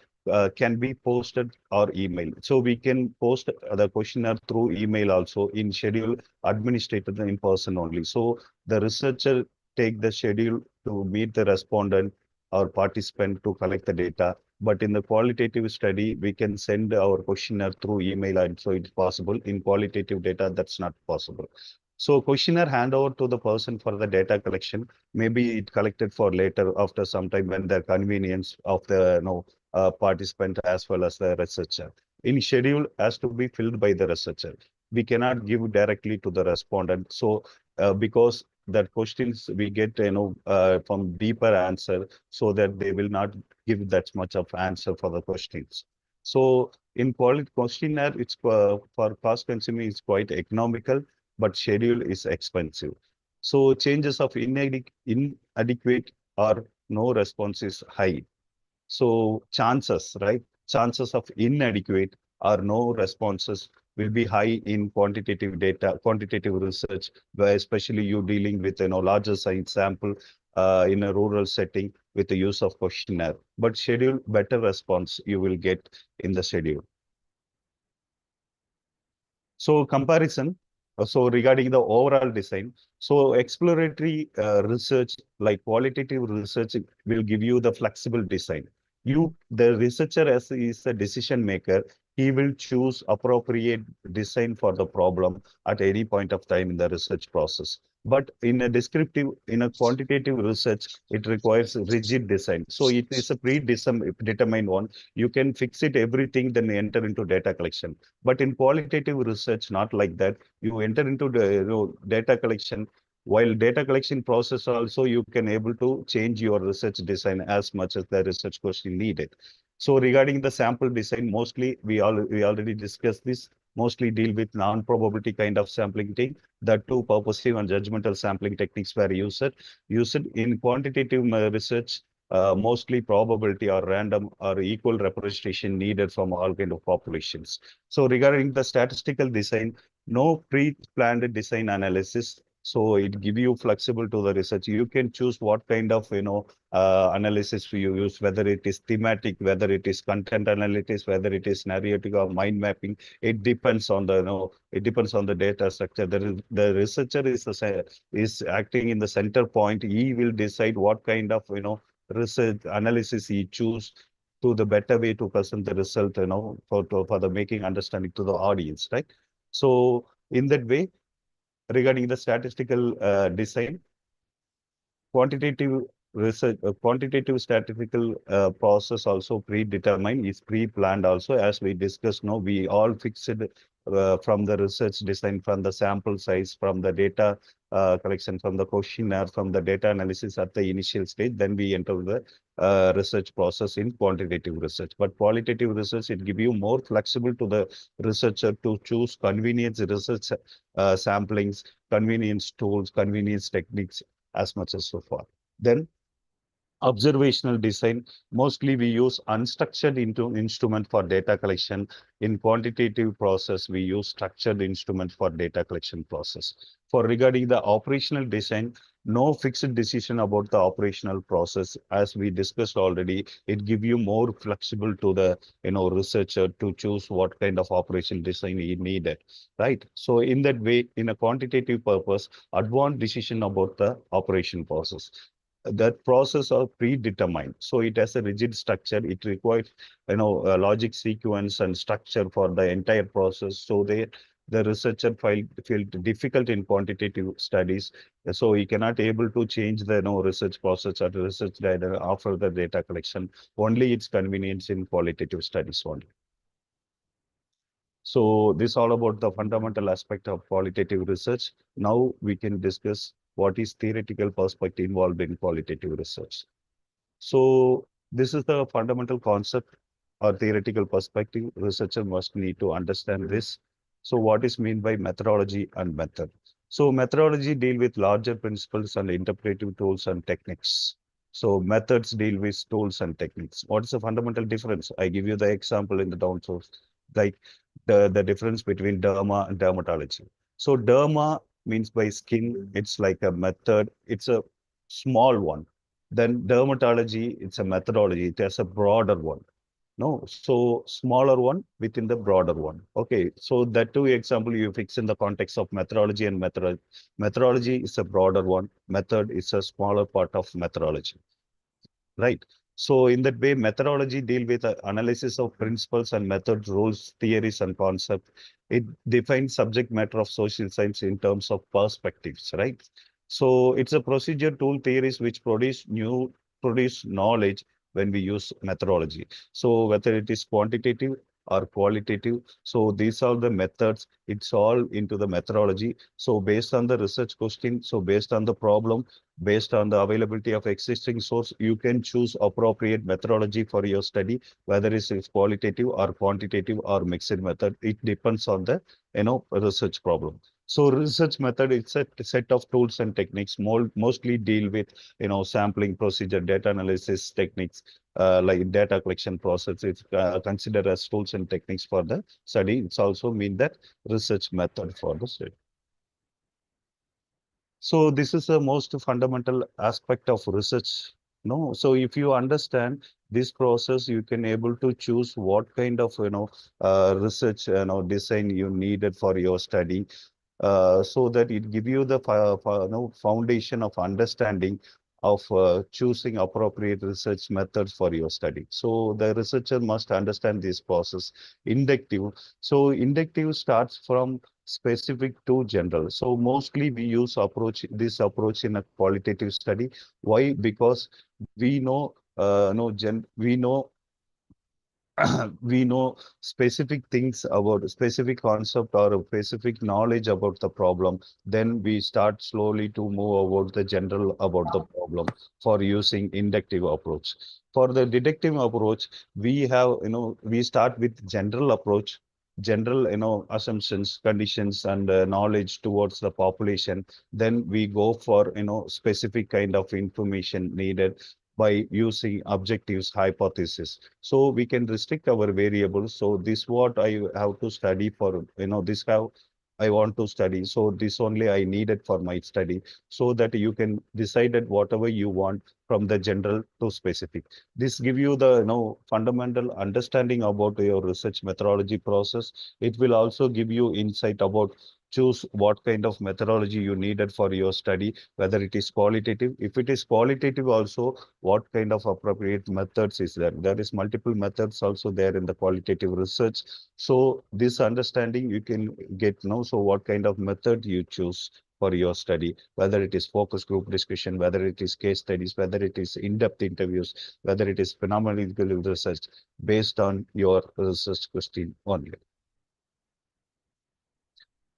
can be posted or email. So we can post the questionnaire through email also. In schedule, administrated in person only. So the researcher take the schedule to meet the respondent or participant to collect the data. But in the qualitative study, we can send our questionnaire through email, and so it's possible. In qualitative data, that's not possible. So questionnaire handover to the person for the data collection, maybe it collected for later after some time when the convenience of the participant as well as the researcher. In schedule has to be filled by the researcher. We cannot give directly to the respondent. So because that questions we get from deeper answer, so that they will not give that much of answer for the questions. So in questionnaire, it's for cost consuming, is quite economical, but schedule is expensive. So changes of inadequate or no response is high. So chances, right? Chances of inadequate or no responses will be high in quantitative data, quantitative research, where especially you dealing with larger size sample in a rural setting with the use of questionnaire. But schedule, better response you will get in the schedule. So comparison. So regarding the overall design, so exploratory research like qualitative research will give you the flexible design. The researcher is a decision maker. He will choose appropriate design for the problem at any point of time in the research process. But in a quantitative research, it requires rigid design. So it is a predetermined one. You can fix it everything, then enter into data collection. But in qualitative research, not like that. You enter into the data collection. While data collection process also, you can able to change your research design as much as the research question needed. So regarding the sample design, mostly we already discussed this. Mostly deal with non-probability kind of sampling thing. The two purposive and judgmental sampling techniques were used in quantitative research. Mostly probability or random or equal representation needed from all kind of populations. So regarding the statistical design, no pre-planned design analysis. So it give you flexible to the research. You can choose what kind of analysis you use, whether it is thematic, whether it is content analytics, whether it is narrative or mind mapping. It depends on the it depends on the data structure. The researcher is acting in the center point. He will decide what kind of research analysis he choose to the better way to present the result, for the making understanding to the audience, right? So in that way, regarding the statistical design, quantitative research, quantitative statistical process also predetermined, is pre-planned also, as we discussed. No, we all fixed from the research design, from the sample size, from the data collection, from the questionnaire, from the data analysis at the initial stage. Then we enter the research process in quantitative research. But qualitative research, it give you more flexible to the researcher to choose convenience research samplings, convenience tools, convenience techniques as much as so far. Then observational design, mostly we use unstructured instrument for data collection. In quantitative process, we use structured instrument for data collection process. For regarding the operational design, no fixed decision about the operational process. As we discussed already, it give you more flexible to the researcher to choose what kind of operation design he needed, right? So in that way, in a quantitative purpose, advanced decision about the operation process. That process are predetermined, so it has a rigid structure. It requires a logic sequence and structure for the entire process, so that the researcher felt difficult in quantitative studies. So he cannot able to change the research process or the research data after the data collection. Only its convenience in qualitative studies only. So this all about the fundamental aspect of qualitative research. Now we can discuss what is theoretical perspective involved in qualitative research. So this is the fundamental concept or theoretical perspective. Researcher must need to understand this. So what is meant by methodology and method? So methodology deal with larger principles and interpretive tools and techniques. So methods deal with tools and techniques. What is the fundamental difference? I give you the example in the down source, like the difference between derma and dermatology. So derma means by skin, it's like a method, it's a small one. Then dermatology, it's a methodology, it has a broader one. No, so smaller one within the broader one. Okay, so that two example you fix in the context of methodology and methodology. Methodology is a broader one, method is a smaller part of methodology, right? So in that way, methodology deal with analysis of principles and methods, rules, theories, and concepts. It defines subject matter of social science in terms of perspectives, right? So it's a procedure tool theories which produce knowledge when we use methodology. So whether it is quantitative or qualitative, so these are the methods. It's all into the methodology. So based on the research question, so based on the problem, based on the availability of existing source, you can choose appropriate methodology for your study, whether it's qualitative or quantitative or mixed method. It depends on the research problem. So research method, it's a set of tools and techniques, mostly deal with sampling procedure, data analysis techniques, like data collection process. It's considered as tools and techniques for the study. It's also mean that research method for the study. So this is the most fundamental aspect of research. No, so if you understand this process, you can able to choose what kind of research design you needed for your study, so that it give you the foundation of understanding of choosing appropriate research methods for your study. So the researcher must understand this process. Inductive. So inductive starts from specific to general. So mostly we use this approach in a qualitative study. Why? Because we know we know we know specific things about specific concept or a specific knowledge about the problem. Then we start slowly to move about the general about the problem for using inductive approach. For the deductive approach, we have we start with general approach, general assumptions, conditions, and knowledge towards the population. Then we go for specific kind of information needed by using objectives, hypothesis. So we can restrict our variables. So this what I have to study for, this how I want to study. So this only I needed for my study, so that you can decide that whatever you want from the general to specific. This give you the fundamental understanding about your research methodology process. It will also give you insight about choose what kind of methodology you needed for your study, whether it is qualitative. If it is qualitative also, what kind of appropriate methods is there? There is multiple methods also there in the qualitative research. So this understanding you can get now. So what kind of method you choose for your study, whether it is focus group discussion, whether it is case studies, whether it is in-depth interviews, whether it is phenomenological research, based on your research question only.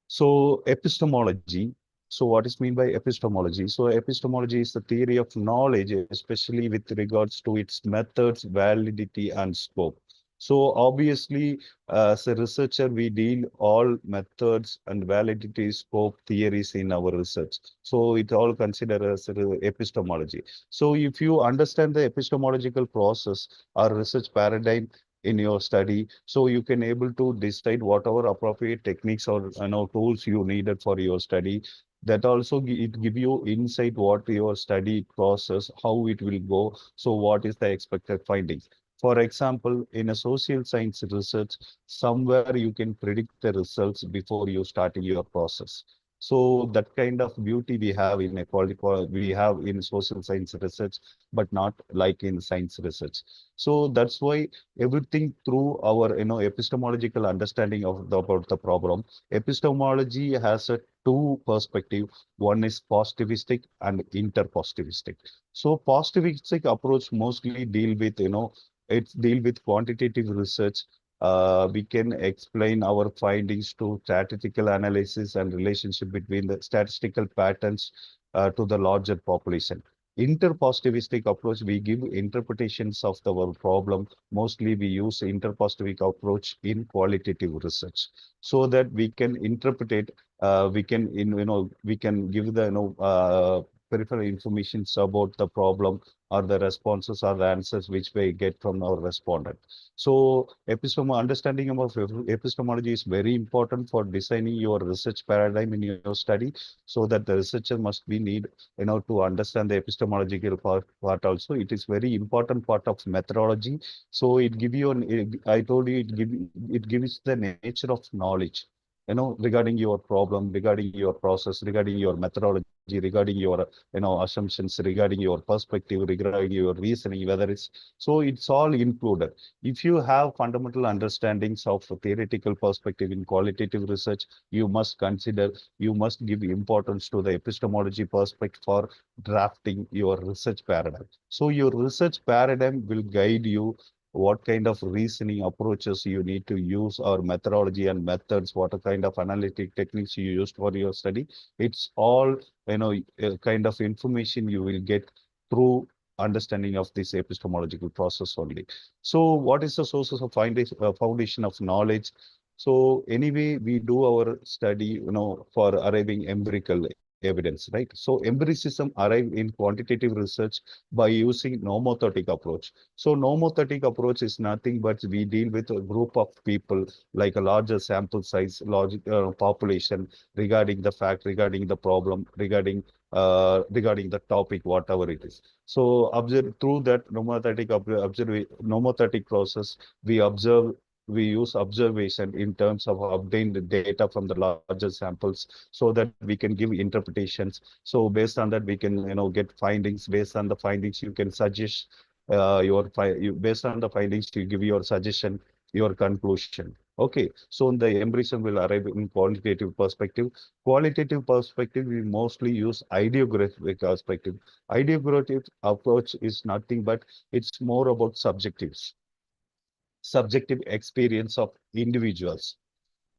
So epistemology. So what is mean by epistemology? So epistemology is the theory of knowledge, especially with regards to its methods, validity, and scope. So obviously, as a researcher, we deal all methods and validity, scope, theories in our research. So it all considered as epistemology. So if you understand the epistemological process or research paradigm in your study, so you can able to decide whatever appropriate techniques or tools you needed for your study. That also it give you insight what your study process, how it will go, so what is the expected findings. For example, in a social science research, somewhere you can predict the results before you start your process. So that kind of beauty we have in we have in social science research, but not like in science research. So that's why everything through our epistemological understanding of about the problem. Epistemology has a two perspective. One is positivistic and interpositivistic. So positivistic approach mostly deal with it's deal with quantitative research. We can explain our findings to statistical analysis and relationship between the statistical patterns to the larger population. Interpositivistic approach, we give interpretations of our problem. Mostly we use interpositive approach in qualitative research so that we can interpret it. We can we can give the peripheral information about the problem or the responses or the answers which we get from our respondent. So understanding of epistemology is very important for designing your research paradigm in your study, so that the researcher must be need to understand the epistemological part also. It is very important part of methodology. So it give you I told you it gives the nature of knowledge, regarding your problem, regarding your process, regarding your methodology, regarding your assumptions, regarding your perspective, regarding your reasoning, whether it's so it's all included. If you have fundamental understandings of theoretical perspective in qualitative research, you must consider, you must give importance to the epistemology perspective for drafting your research paradigm. So your research paradigm will guide you what kind of reasoning approaches you need to use, or methodology and methods, what kind of analytic techniques you used for your study. It's all, kind of information you will get through understanding of this epistemological process only. So what is the sources of foundation of knowledge? So anyway, we do our study, for arriving empirical evidence, right? So empiricism arrive in quantitative research by using nomothetic approach. So nomothetic approach is nothing but we deal with a group of people, like a larger sample size, large population, regarding the fact, regarding the problem, regarding the topic, whatever it is. So observe through that nomothetic process, we use observation in terms of obtained data from the larger samples, so that we can give interpretations. So based on that, we can get findings. Based on the findings, you can suggest based on the findings, you give your suggestion, your conclusion. Okay, so the embrition will arrive in qualitative perspective. Qualitative perspective, we mostly use ideographic perspective. Ideographic approach is nothing but it's more about subjective experience of individuals.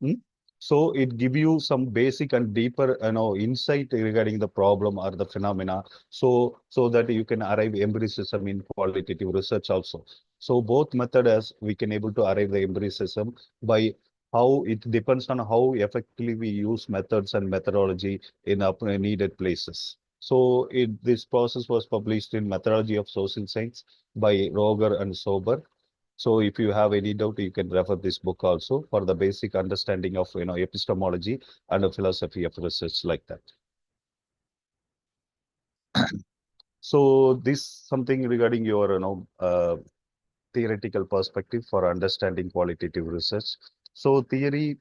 Hmm? So it give you some basic and deeper, insight regarding the problem or the phenomena, so that you can arrive empiricism in qualitative research also. So both method as we can able to arrive the empiricism by how it depends on how effectively we use methods and methodology in needed places. So this process was published in Methodology of Social Science by Roger and Sober. So if you have any doubt, you can refer this book also for the basic understanding of epistemology and a philosophy of research like that. So this something regarding your theoretical perspective for understanding qualitative research. So theory,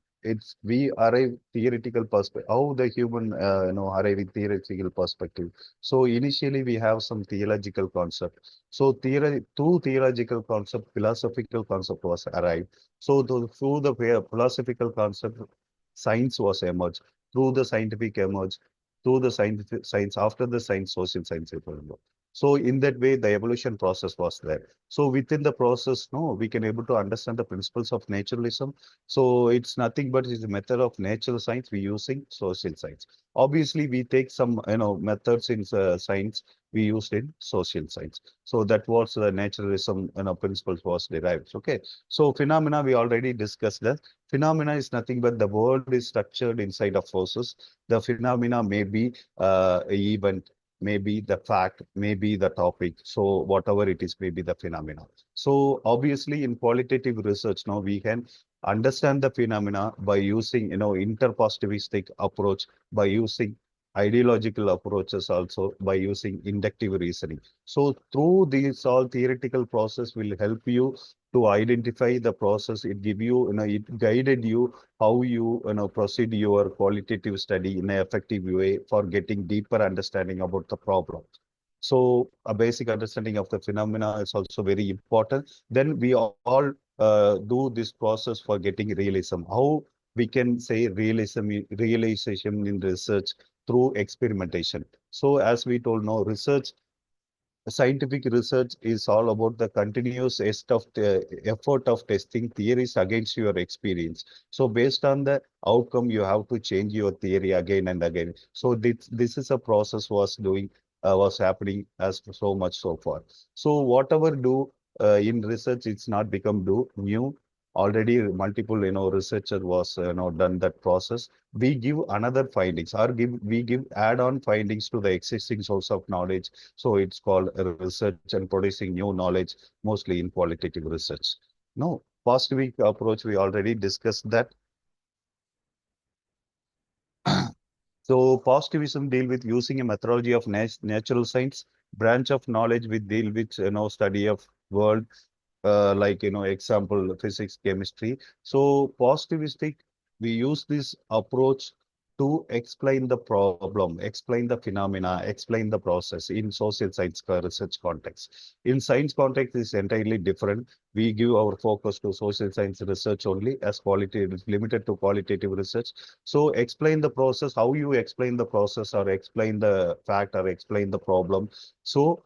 we arrive theoretical perspective, how the human arrive in theoretical perspective. So initially we have some theological concept. So through theological concept, philosophical concept was arrived. So through the philosophical concept, science was emerged. Through the scientific emerged. Through the science, after the science, social science. So in that way, the evolution process was there. So within the process, we can able to understand the principles of naturalism. So it's nothing but it's a method of natural science we using social science. Obviously, we take some methods in science we used in social science. So that was the naturalism principles was derived. Okay. So phenomena we already discussed that. Phenomena is nothing but the world is structured inside of forces. The phenomena may be event, maybe the fact, maybe the topic. So whatever it is, maybe the phenomena. So obviously in qualitative research, now we can understand the phenomena by using, interpositivistic approach, by using ideological approaches also by using inductive reasoning. So through these all theoretical process will help you to identify the process. It give you, it guided you how you, proceed your qualitative study in an effective way for getting deeper understanding about the problem. So a basic understanding of the phenomena is also very important. Then we all do this process for getting realism. How we can say realization in research through experimentation. So as we told now, scientific research is all about the continuous effort of testing theories against your experience. So based on the outcome, you have to change your theory again and again. So this is a process was happening as so much so far. So whatever do in research, it's not become new. Already multiple researcher was done that process. We give another findings or we give add-on findings to the existing source of knowledge. So it's called a research and producing new knowledge, mostly in qualitative research. No, positive approach, we already discussed that. So positivism deal with using a methodology of natural science, branch of knowledge with deal with study of world, like example physics, chemistry. So positivistic, we use this approach to explain the problem, explain the phenomena, explain the process in social science research context. In science context is entirely different. We give our focus to social science research only, as qualitative is limited to qualitative research. So explain the process, how you explain the process or explain the fact or explain the problem. So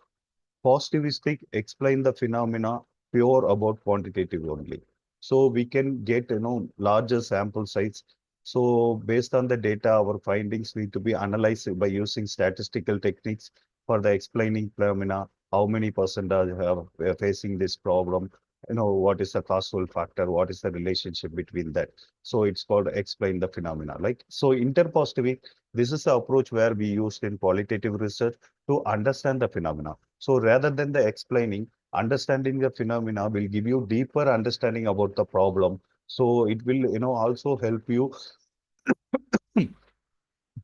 positivistic explain the phenomena pure about quantitative only. So we can get larger sample size. So based on the data, our findings need to be analyzed by using statistical techniques for the explaining phenomena. How many percentage are facing this problem? What is the causal factor? What is the relationship between that? So it's called explain the phenomena. Like so, interpositive. This is the approach where we used in qualitative research to understand the phenomena. So rather than the explaining, understanding the phenomena will give you deeper understanding about the problem. So it will, also help you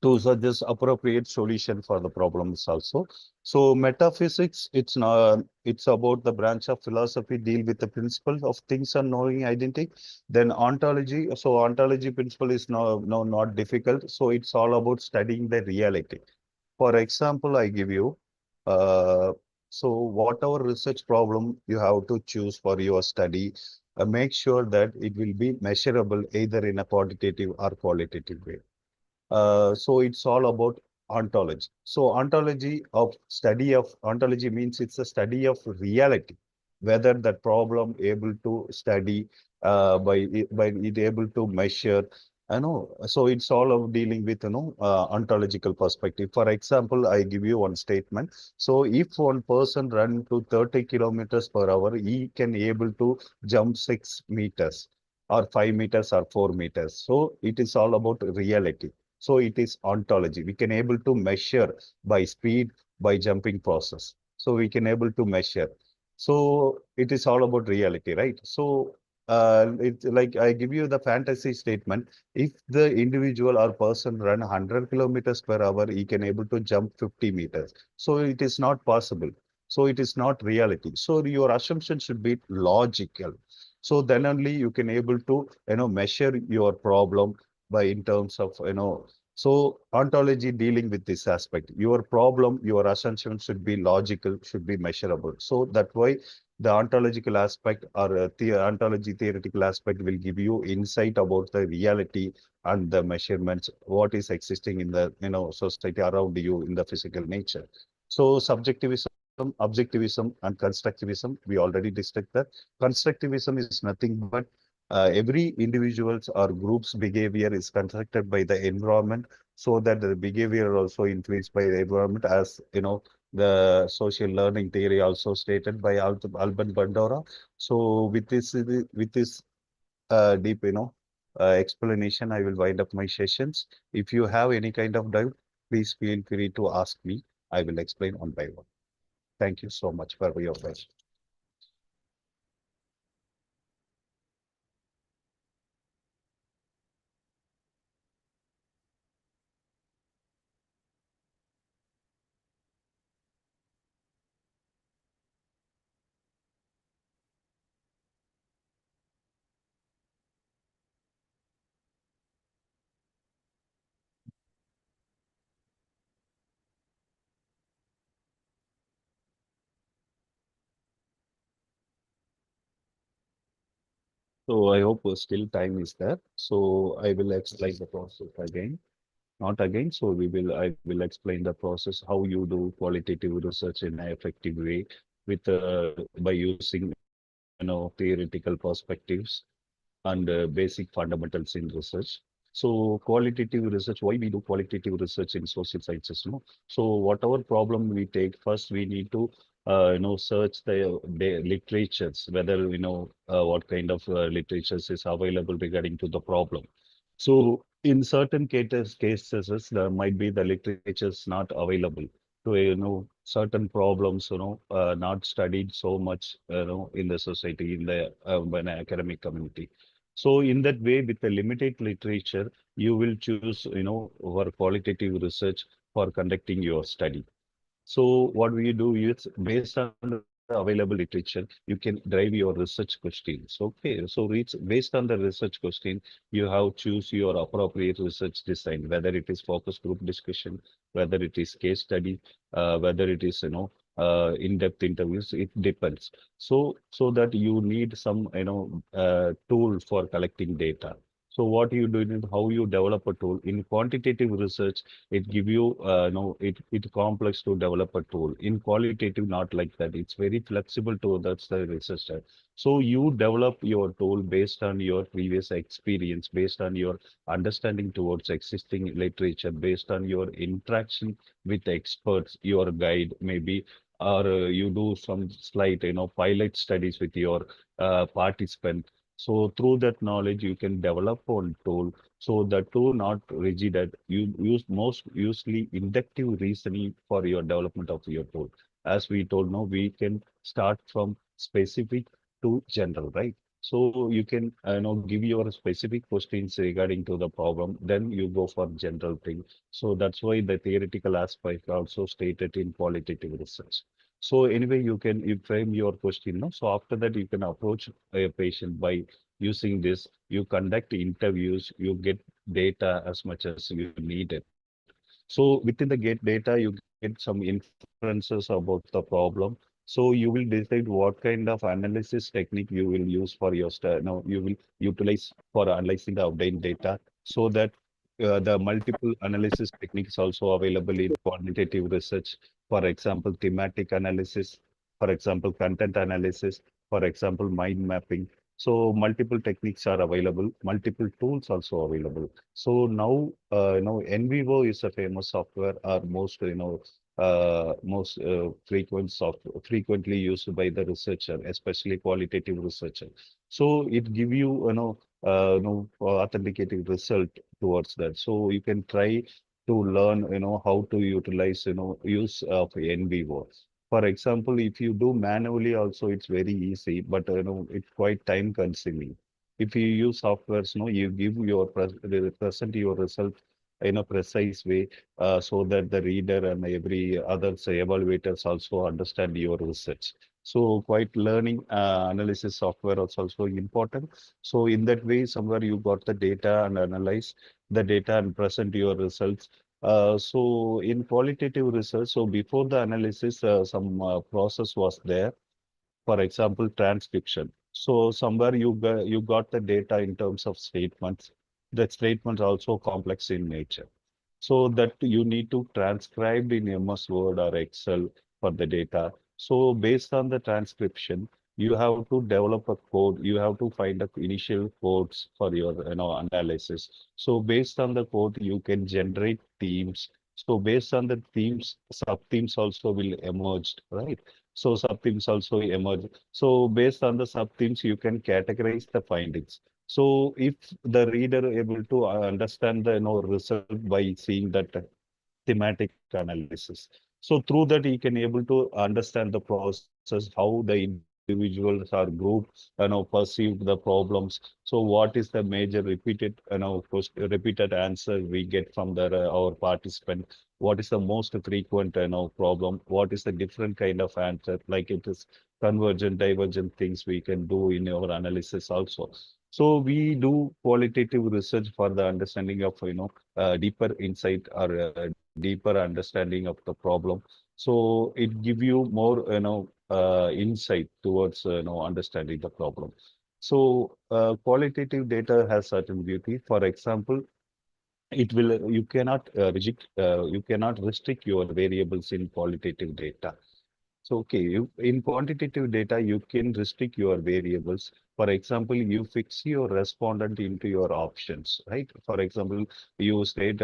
to suggest appropriate solution for the problems also. So metaphysics, it's about the branch of philosophy deal with the principle of things unknowing identity. Then ontology, so ontology principle is not difficult. So it's all about studying the reality. For example, I give you, so whatever research problem you have to choose for your study, make sure that it will be measurable either in a quantitative or qualitative way. So it's all about ontology. So ontology means it's a study of reality, whether that problem able to study by it able to measure. So it's all of dealing with ontological perspective. For example, I give you one statement. So if one person run to 30 kilometers per hour, he can able to jump 6 meters or 5 meters or 4 meters. So it is all about reality. So it is ontology. We can able to measure by speed, by jumping process. So we can able to measure. So it is all about reality, right? So it's like I give you the fantasy statement. If the individual or person run 100 kilometers per hour, he can able to jump 50 meters. So it is not possible. So it is not reality. So your assumption should be logical. So then only you can able to measure your problem by in terms of so ontology dealing with this aspect. Your problem, your assumption should be logical, should be measurable. So that's why the ontological aspect or the ontology theoretical aspect will give you insight about the reality and the measurements, what is existing in the society around you in the physical nature. So subjectivism, objectivism, and constructivism, we already discussed that. Constructivism is nothing but every individual's or group's behavior is constructed by the environment, so that the behavior also influenced by the environment, as the social learning theory also stated by Alban Bandura. So with this deep explanation, I will wind up my sessions. If you have any kind of doubt, please feel free to ask me. I will explain one by one. Thank you so much for your question. So I hope still time is there. So I will explain the process again. Not again. So I will explain the process, how you do qualitative research in an effective way with by using theoretical perspectives and basic fundamentals in research. So qualitative research, why we do qualitative research in social sciences? So whatever problem we take, first we need to search the literatures, whether what kind of literatures is available regarding to the problem. So in certain cases, there might be the literatures not available to certain problems not studied so much in the society, in the academic community. So in that way, with the limited literature, you will choose for qualitative research for conducting your study. So what we do is, based on the available literature, you can drive your research questions. Okay, so based on the research question, you have choose your appropriate research design, whether it is focus group discussion, whether it is case study, whether it is in-depth interviews. It depends. So that you need some tool for collecting data. So what you do is how you develop a tool. In quantitative research, it give you it complex to develop a tool. In qualitative, not like that. It's very flexible tool. That's the research type. So you develop your tool based on your previous experience, based on your understanding towards existing literature, based on your interaction with experts, your guide maybe, or you do some slight pilot studies with your participant. So through that knowledge, you can develop one tool. So the tool not rigid, that you use most usually inductive reasoning for your development of your tool. As we told now, we can start from specific to general, right? So you can give your specific questions regarding to the problem, then you go for general thing. So that's why the theoretical aspect also stated in qualitative research. So anyway, you frame your question, no? So after that, you can approach a patient by using this. You conduct interviews, you get data as much as you need it. So within the get data, you get some inferences about the problem. So you will decide what kind of analysis technique you will use for your you will utilize for analyzing the obtained data, so that the multiple analysis techniques also available in quantitative research. For example, thematic analysis, for example, content analysis, for example, mind mapping. So multiple techniques are available, multiple tools also available. So now, NVivo is a famous software, or most, frequently used by the researcher, especially qualitative researcher. So it give you, authenticated result towards that. So you can try to learn, how to utilize, use of NVivo. For example, if you do manually also, it's very easy, but it's quite time consuming. If you use softwares, you give your present your result in a precise way, so that the reader and every other evaluators also understand your research. So quite learning analysis software is also important. So in that way, somewhere you got the data and analyze the data and present your results. So in qualitative research, so before the analysis, some process was there. For example, transcription. So somewhere you got the data in terms of statements. That statements also complex in nature. So that you need to transcribe in MS Word or Excel for the data. So based on the transcription, you have to develop a code. You have to find the initial codes for your analysis. So based on the code, you can generate themes. So based on the themes, sub-themes also will emerge, right? So sub-themes also emerge. So based on the sub-themes, you can categorize the findings. So if the reader able to understand the result by seeing that thematic analysis, so through that he can able to understand the process, how the individuals or groups perceive the problems. So what is the major repeated answer we get from the our participant? What is the most frequent problem? What is the different kind of answer? Like it is convergent, divergent things we can do in our analysis also. So we do qualitative research for the understanding of deeper insight, or deeper understanding of the problem. So it give you more insight towards understanding the problem. So qualitative data has certain beauty. For example, you cannot restrict your variables in qualitative data. So, okay, in quantitative data, you can restrict your variables. For example, you fix your respondent into your options, right? For example, you state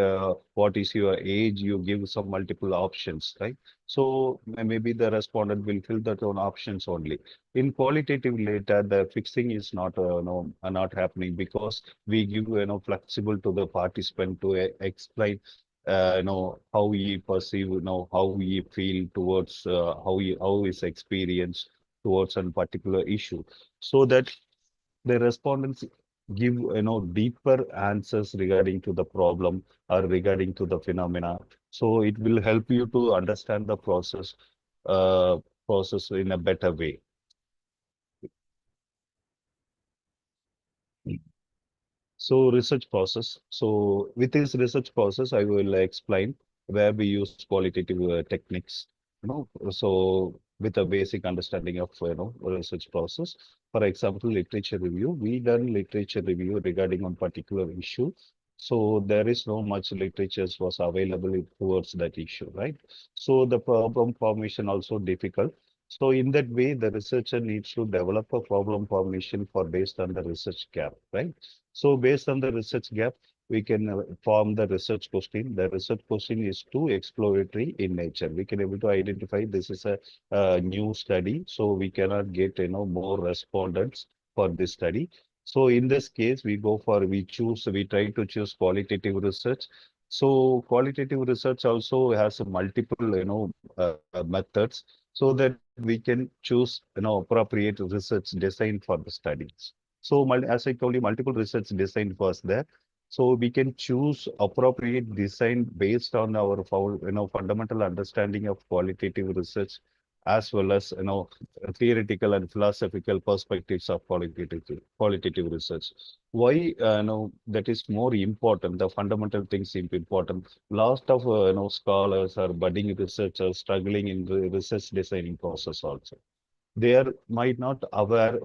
what is your age, you give some multiple options, right? So maybe the respondent will fill that on options only. In qualitative data, the fixing is not no, not happening because we give flexible to the participant to explain how he perceive, how he feel towards how his experience towards a particular issue, so that the respondents give deeper answers regarding to the problem or regarding to the phenomena. So it will help you to understand the uh, process in a better way. So research process. So with this research process, I will explain where we use qualitative techniques. So with a basic understanding of research process. For example, literature review. We done literature review regarding one particular issue. So there is no much literature was available towards that issue, right? So the problem formation also difficult. So in that way, the researcher needs to develop a problem formation for based on the research gap, right? So based on the research gap, we can form the research question. The research question is too exploratory in nature. We can able to identify this is a new study, so we cannot get more respondents for this study. So in this case, we try to choose qualitative research. So qualitative research also has multiple methods, so that we can choose appropriate research design for the studies. So as I told you, multiple research design was there. So we can choose appropriate design based on our fundamental understanding of qualitative research, as well as theoretical and philosophical perspectives of qualitative research. Why that is more important? The fundamental things seem important. Lot of scholars or budding researchers struggling in the research designing process also. They are might not aware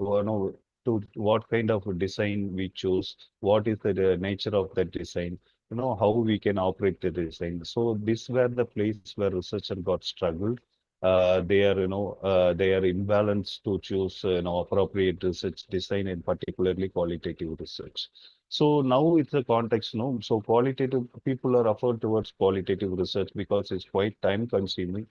to what kind of design we choose, what is the nature of that design, how we can operate the design. So this were the place where researcher got struggled. They are imbalanced to choose appropriate research design, and particularly qualitative research. So now it's a context, so qualitative people are referred towards qualitative research because it's quite time consuming.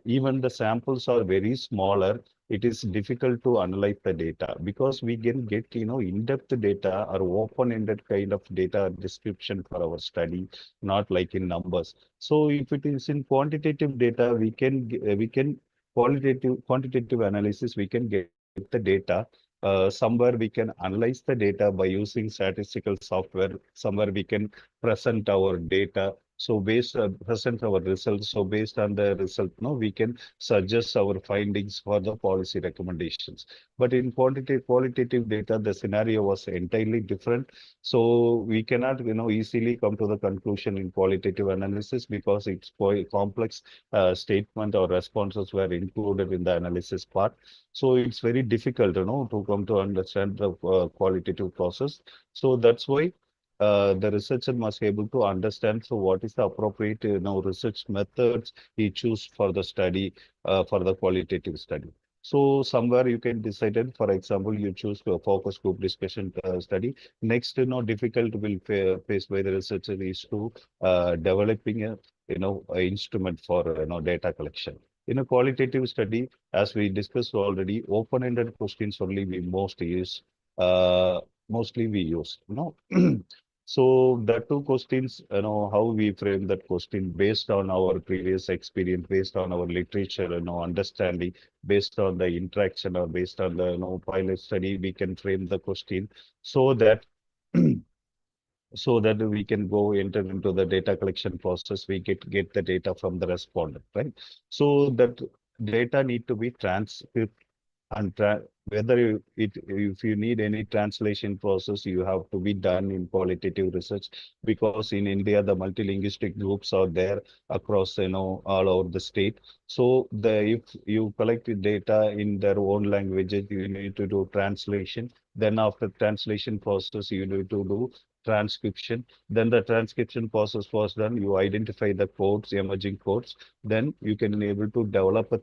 Even the samples are very smaller. It is difficult to analyze the data because we can get in-depth data or open-ended kind of data description for our study, not like in numbers. So if it is in quantitative data, we can quantitative analysis, we can get the data. Somewhere we can analyze the data by using statistical software. Somewhere we can present our data. So present our results. So based on the result, we can suggest our findings for the policy recommendations. But in qualitative data, the scenario was entirely different. So we cannot, easily come to the conclusion in qualitative analysis because it's quite complex statement or responses were included in the analysis part. So it's very difficult, to come to understand the qualitative process. So that's why the researcher must be able to understand, so what is the appropriate research methods he choose for the study, for the qualitative study. So somewhere you can decide it. For example, you choose a focus group discussion study. Next, difficult will faced by the researcher is to developing a instrument for data collection. In a qualitative study, as we discussed already, open-ended questions only we mostly we use. So the two questions, how we frame that question based on our previous experience, based on our literature, understanding, based on the interaction or based on the pilot study, we can frame the question so that so that we can go enter into the data collection process. We get the data from the respondent, right? So that data need to be transcript and if you need any translation process, you have to be done in qualitative research, because in India the multilinguistic groups are there across all over the state. So if you collect the data in their own languages, you need to do translation. Then after translation process, you need to do transcription. Then the transcription process was done. You identify the codes, emerging codes. Then you can be able to develop a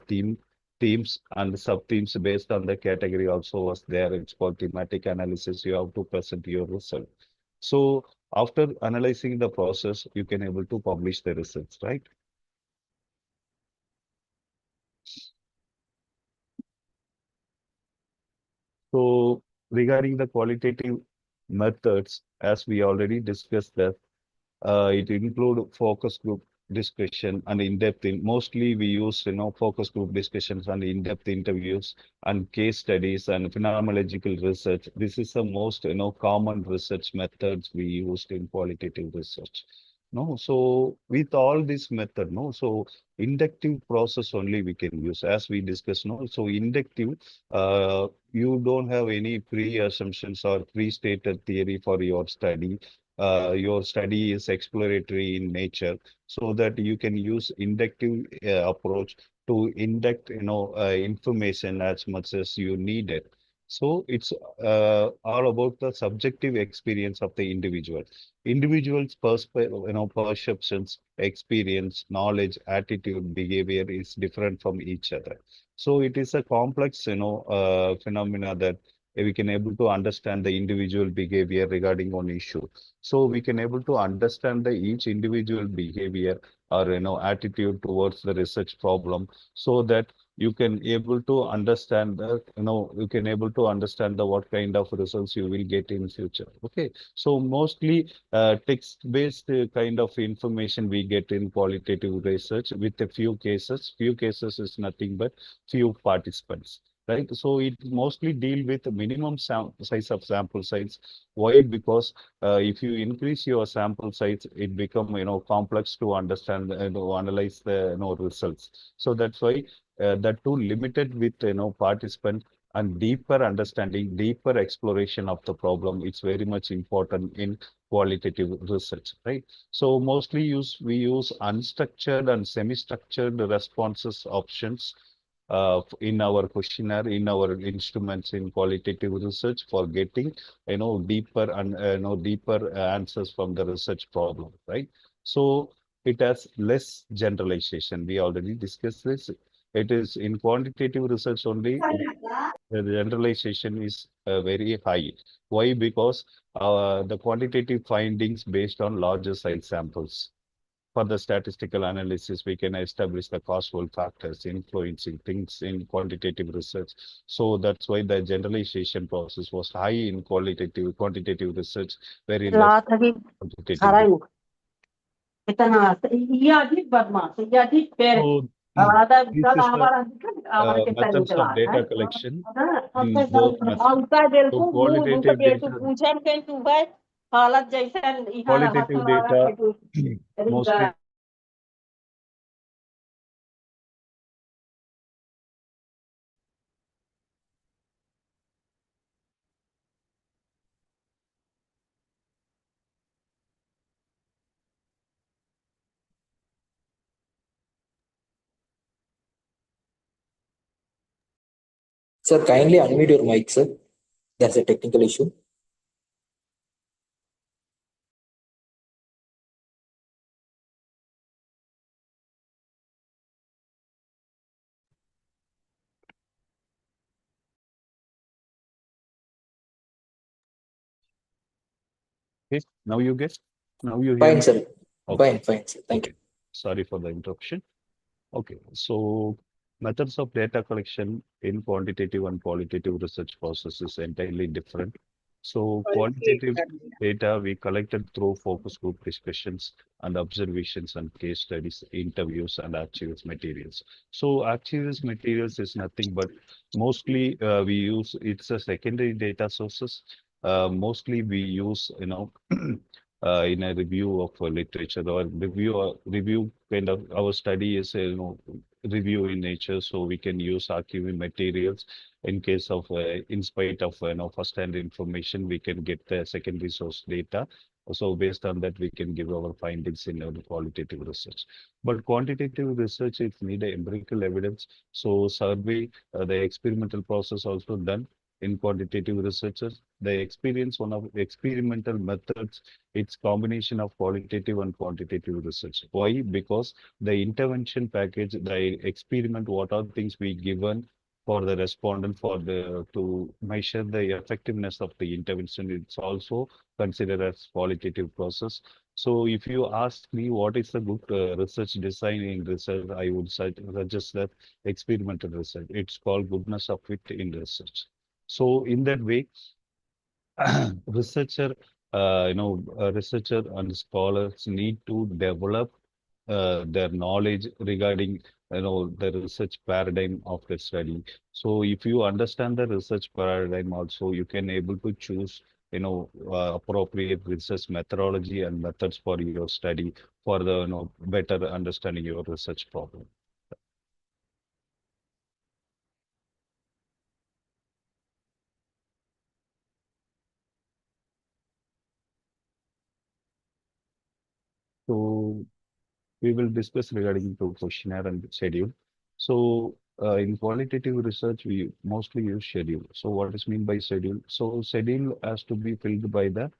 themes and sub-themes based on the category also was there. It's called thematic analysis. You have to present your result. So after analyzing the process, you can able to publish the results, right? So regarding the qualitative methods, as we already discussed that, it include focus group discussion and in-depth. Mostly we use focus group discussions and in-depth interviews and case studies and phenomenological research. This is the most common research methods we used in qualitative research. No, so with all this method, no, so inductive process only we can use as we discussed. No, so inductive, you don't have any pre-assumptions or pre-stated theory for your study. Your study is exploratory in nature, so that you can use inductive approach to induct information as much as you need it. So it's all about the subjective experience of the individual. Individual's perceptions, experience, knowledge, attitude, behavior is different from each other. So it is a complex phenomena that we can able to understand the individual behavior regarding one issue. So we can able to understand the each individual behavior or attitude towards the research problem, so that you can able to understand the you can able to understand the what kind of results you will get in future. Okay, so mostly text-based kind of information we get in qualitative research with a few cases. Few cases is nothing but few participants. Right, so it mostly deal with the minimum size of sample size. Why? Because if you increase your sample size, it become complex to understand analyze the results. So that's why that too limited with participant and deeper understanding, deeper exploration of the problem. It's very much important in qualitative research, right? So mostly we use unstructured and semi-structured responses options in our questionnaire, in our instruments in qualitative research for getting deeper and deeper answers from the research problem, right? So it has less generalization. We already discussed this. It is in quantitative research only. The generalization is very high. Why? Because the quantitative findings based on larger size samples. For the statistical analysis, we can establish the causal factors influencing things in quantitative research. So that's why the generalization process was high in quantitative research, very less quantitative. So this is the methods of data collection in both methods. So qualitative data mostly Sir, kindly unmute your mic, sir. There's a technical issue. okay. Now you get. Now you hear Fine, me? sir. Okay. Fine, sir. Thank you. Sorry for the interruption. Okay, so methods of data collection in quantitative and qualitative research process is entirely different. So quantitative data we collected through focus group discussions and observations and case studies, interviews and archives materials. So archives materials is nothing but mostly we use, it's a secondary data sources. Mostly we use, in a review of literature or review kind of our study is review in nature, so we can use archiving materials in case of in spite of first-hand information, we can get the secondary source data. So based on that, we can give our findings in our qualitative research. But quantitative research, it need empirical evidence. So survey, the experimental process also done in quantitative researchers. The experience, one of experimental methods, it's combination of qualitative and quantitative research. Why? Because the intervention package, the experiment, what are things we given for the respondent for the to measure the effectiveness of the intervention, it's also considered as qualitative process. So if you ask me what is the good research design in research, I would suggest that experimental research. It's called goodness of fit in research. So in that way, researcher and scholars need to develop their knowledge regarding the research paradigm of the study. So if you understand the research paradigm also, you can able to choose appropriate research methodology and methods for your study for the better understanding your research problem. So we will discuss regarding the questionnaire and schedule. So in qualitative research, we mostly use schedule. So what is mean by schedule? So schedule has to be filled by the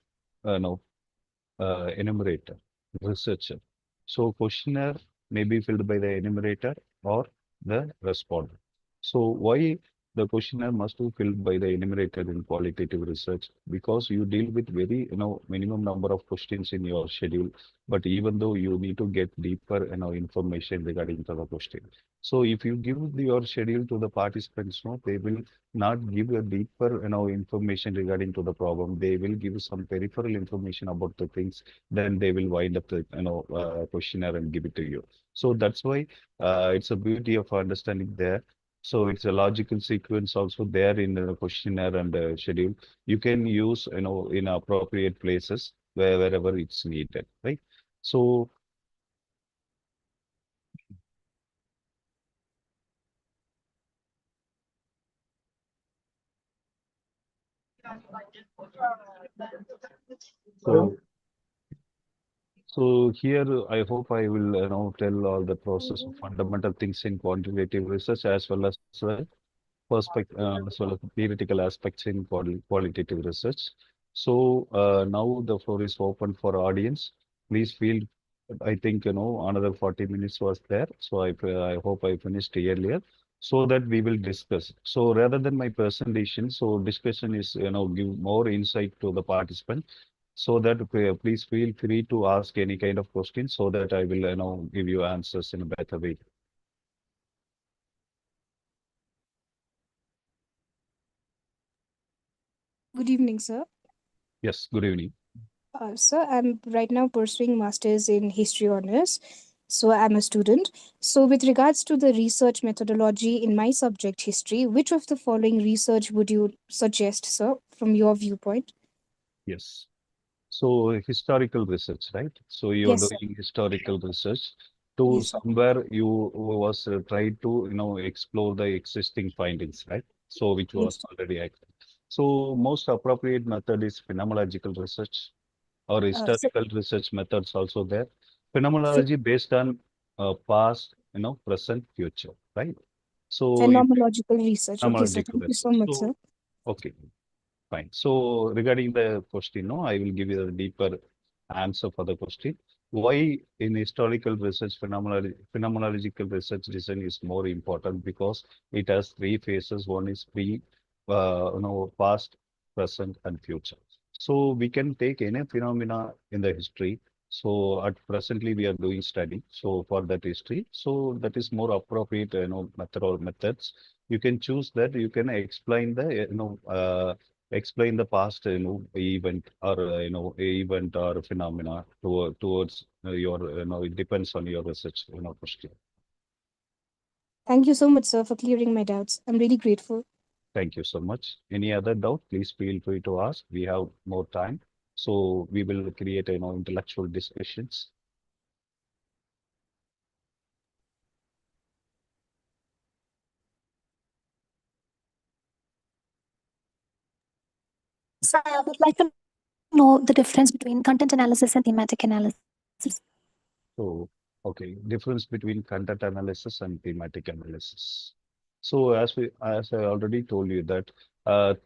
enumerator, researcher. So questionnaire may be filled by the enumerator or the respondent. So why the questionnaire must be filled by the enumerator in qualitative research? Because you deal with very minimum number of questions in your schedule, but even though you need to get deeper information regarding to the question. So if you give your schedule to the participants, they will not give a deeper information regarding to the problem. They will give some peripheral information about the things, then they will wind up the questionnaire and give it to you. So that's why it's a beauty of understanding there. So it's a logical sequence also there in the questionnaire and the schedule. You can use in appropriate places wherever it's needed, right? So So here, I hope I will tell all the process of fundamental things in quantitative research as well as as well as theoretical aspects in qualitative research. So now the floor is open for audience. Please feel, I think another 40 minutes was there. So I hope I finished earlier so that we will discuss. So rather than my presentation, so discussion is give more insight to the participant. So that please feel free to ask any kind of questions so that I will give you answers in a better way. Good evening, sir. Yes, good evening. Sir, I'm right now pursuing Masters in History Honors. So I'm a student. So with regards to the research methodology in my subject, history, which of the following research would you suggest, sir, from your viewpoint? Yes. So historical research, right? So you're Yes, sir. doing historical research to Yes, sir. somewhere you was tried to explore the existing findings, right? So which was Yes, sir. already active. So most appropriate method is phenomenological research or Sir, historical research methods also there. sir, Phenomenology based on past, present, future, right? So if phenomenological research. Okay, sir. phenomenological Thank you so research. much, So sir. okay. Fine. So regarding the question, I will give you a deeper answer for the question. Why in historical research, phenomenological research design is more important because it has three phases. One is past, present, and future. So we can take any phenomena in the history. So at presently we are doing study. So for that history, so that is more appropriate, method or methods. You can choose that. You can explain the, explain the past event or event or phenomena towards your it depends on your research question. Thank you so much, sir, for clearing my doubts. I'm really grateful. Thank you so much. Any other doubt, please feel free to ask. We have more time. So we will create, intellectual discussions. So I would like to know the difference between content analysis and thematic analysis. So, okay, difference between content analysis and thematic analysis. So as I already told you that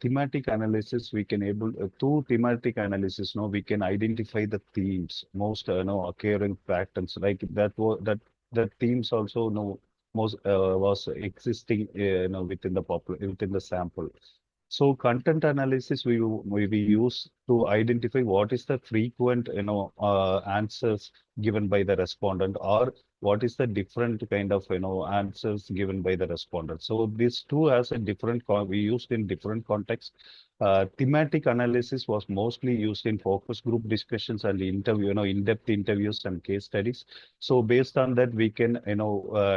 thematic analysis, we can able through thematic analysis, we can identify the themes, most occurring patterns like that. That themes also most was existing within the within the sample. So content analysis we use to identify what is the frequent answers given by the respondent, or what is the different kind of answers given by the respondent. So these two has a different we used in different contexts. Thematic analysis was mostly used in focus group discussions and interview, in-depth interviews and case studies. So based on that, we can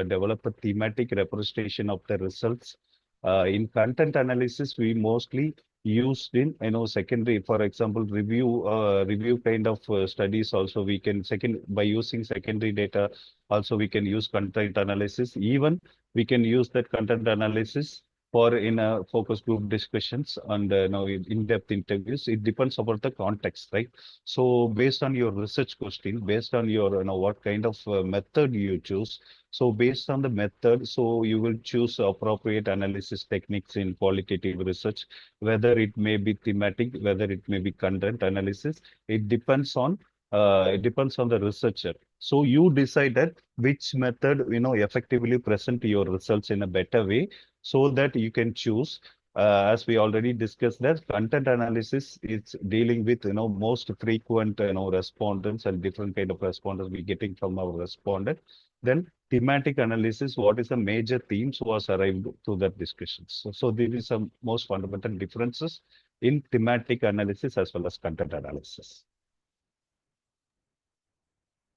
develop a thematic representation of the results. In content analysis, we mostly used in secondary, for example, review kind of studies. Also, we can by using secondary data. Also, we can use content analysis. Even we can use that content analysis for in a focus group discussions and in-depth interviews. It depends about the context, right? So based on your research question, based on your what kind of method you choose. So based on the method, so you will choose appropriate analysis techniques in qualitative research, whether it may be thematic, whether it may be content analysis. It depends on the researcher. So you decided which method effectively present your results in a better way, so that you can choose. As we already discussed, that content analysis is dealing with most frequent respondents and different kind of respondents we getting from our respondent. Then thematic analysis, what is the major themes was arrived to that discussion. So there is some most fundamental differences in thematic analysis as well as content analysis.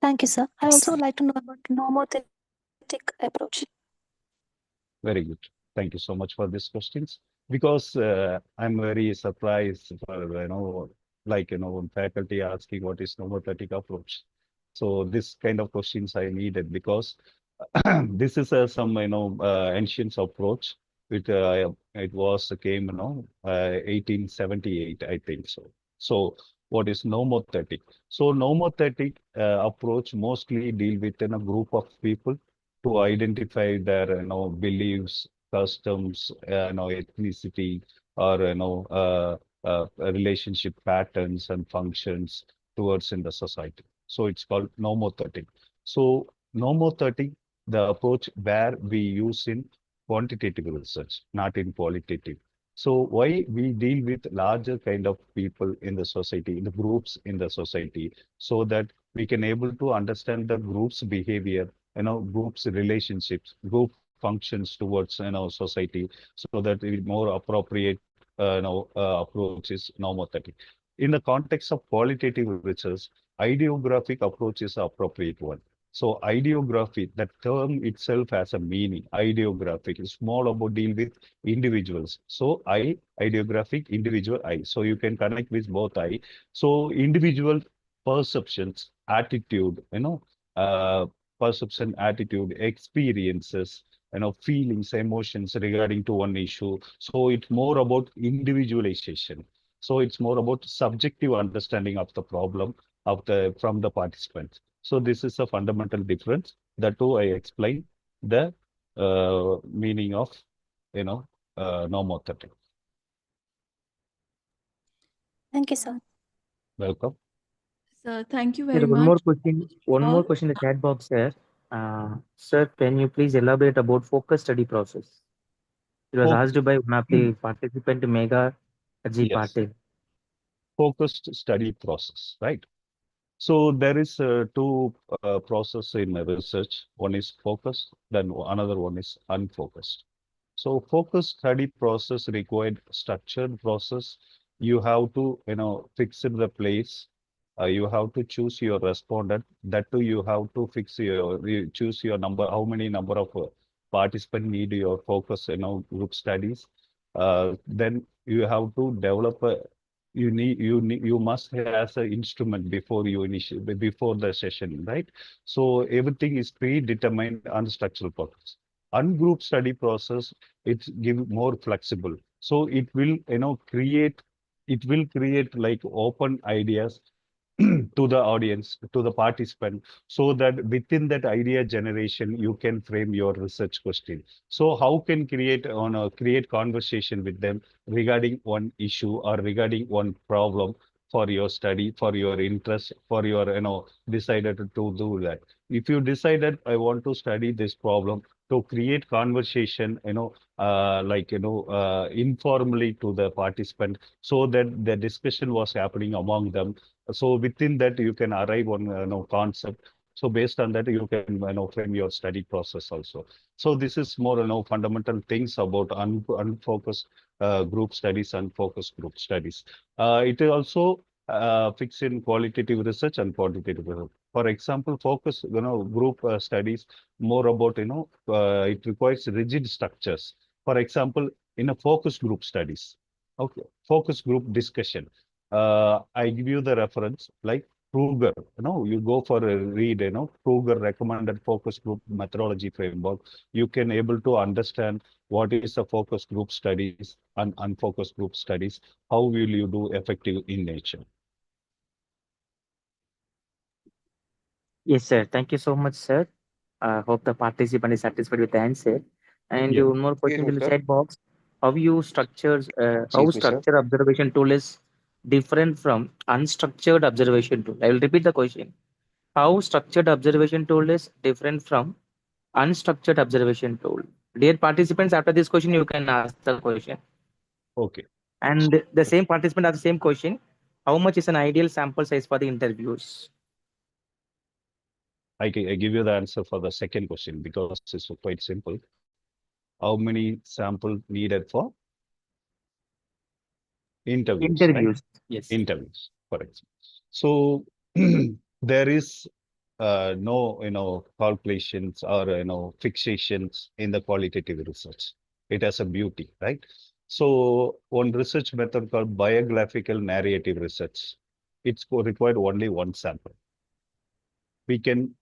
Thank you, sir. I also would like to know about nomothetic approach. Very good. Thank you so much for these questions, because I'm very surprised for when faculty asking what is nomothetic approach. So this kind of questions I needed, because this is some ancient approach. It was came 1878, I think so. So what is nomothetic? So nomothetic approach mostly deal within a group of people to identify their beliefs, customs, ethnicity, or relationship patterns and functions towards in the society. So it's called nomothetic. So nomothetic, the approach where we use in quantitative research, not in qualitative. So why we deal with larger kind of people in the society, in the groups in the society, so that we can able to understand the group's behavior, groups relationships, group functions towards society, so that the more appropriate approach is nomothetic. In the context of qualitative research, ideographic approach is the appropriate one. So ideography, that term itself has a meaning. Ideographic is more about deal with individuals. So ideographic, individual I. So you can connect with both I. So individual perceptions, attitude, perception, attitude, experiences, feelings, emotions regarding to one issue. So it's more about individualization. So it's more about subjective understanding of the problem from the participants. So this is a fundamental difference. That too, I explain the meaning of nomothetic. Thank you, sir. Welcome. Sir, thank you Sir, very one much. more question. One more question in the chat box, sir. Sir, can you please elaborate about focus study process? It was asked by one of the participant, Megha G. Yes. Patel. Focused study process, right? So there is two process in research. One is focused, then another one is unfocused. So focused study process required structured process. You have to, fix in the place. You have to choose your respondent. That too, you have to choose your number, how many number of participants need your focus, group studies. Then you have to develop you must have an instrument before you initiate, before the session, right? So everything is predetermined on the structural purpose. Ungroup study process, it's give more flexible. So it will, create like open ideas to the audience, to the participant, so that within that idea generation, you can frame your research question. So how can create conversation with them regarding one issue or regarding one problem for your study, for your interest, for your, decided to do that. If you decided, I want to study this problem, to create conversation, informally to the participant, so that the discussion was happening among them. So within that, you can arrive on concept. So based on that, you can frame your study process also. So this is more fundamental things about unfocused group studies and focused group studies. It is also fixed in qualitative research and quantitative research. For example, focus group studies more about it requires rigid structures. For example, in a focus group studies, okay, focus group discussion. I give you the reference like Kruger, you go for a read, Kruger recommended focus group methodology framework. You can able to understand what is the focus group studies and unfocused group studies. How will you do effective in nature? Yes, sir. Thank you so much, sir. Hope the participant is satisfied with the answer. And Yeah. one more question Yes, in the sir. chat box. How Excuse me, sir. structured observation tool is different from unstructured observation tool? I will repeat the question. How structured observation tool is different from unstructured observation tool? Dear participants, after this question, you can ask the question. Okay. And the same participant has the same question. How much is an ideal sample size for the interviews? I give you the answer for the second question because it's quite simple. How many samples needed for interviews? Right? Yes. Interviews, correct. So there is no calculations or fixations in the qualitative research. It has a beauty, right? So one research method called biographical narrative research, it's required only one sample. We can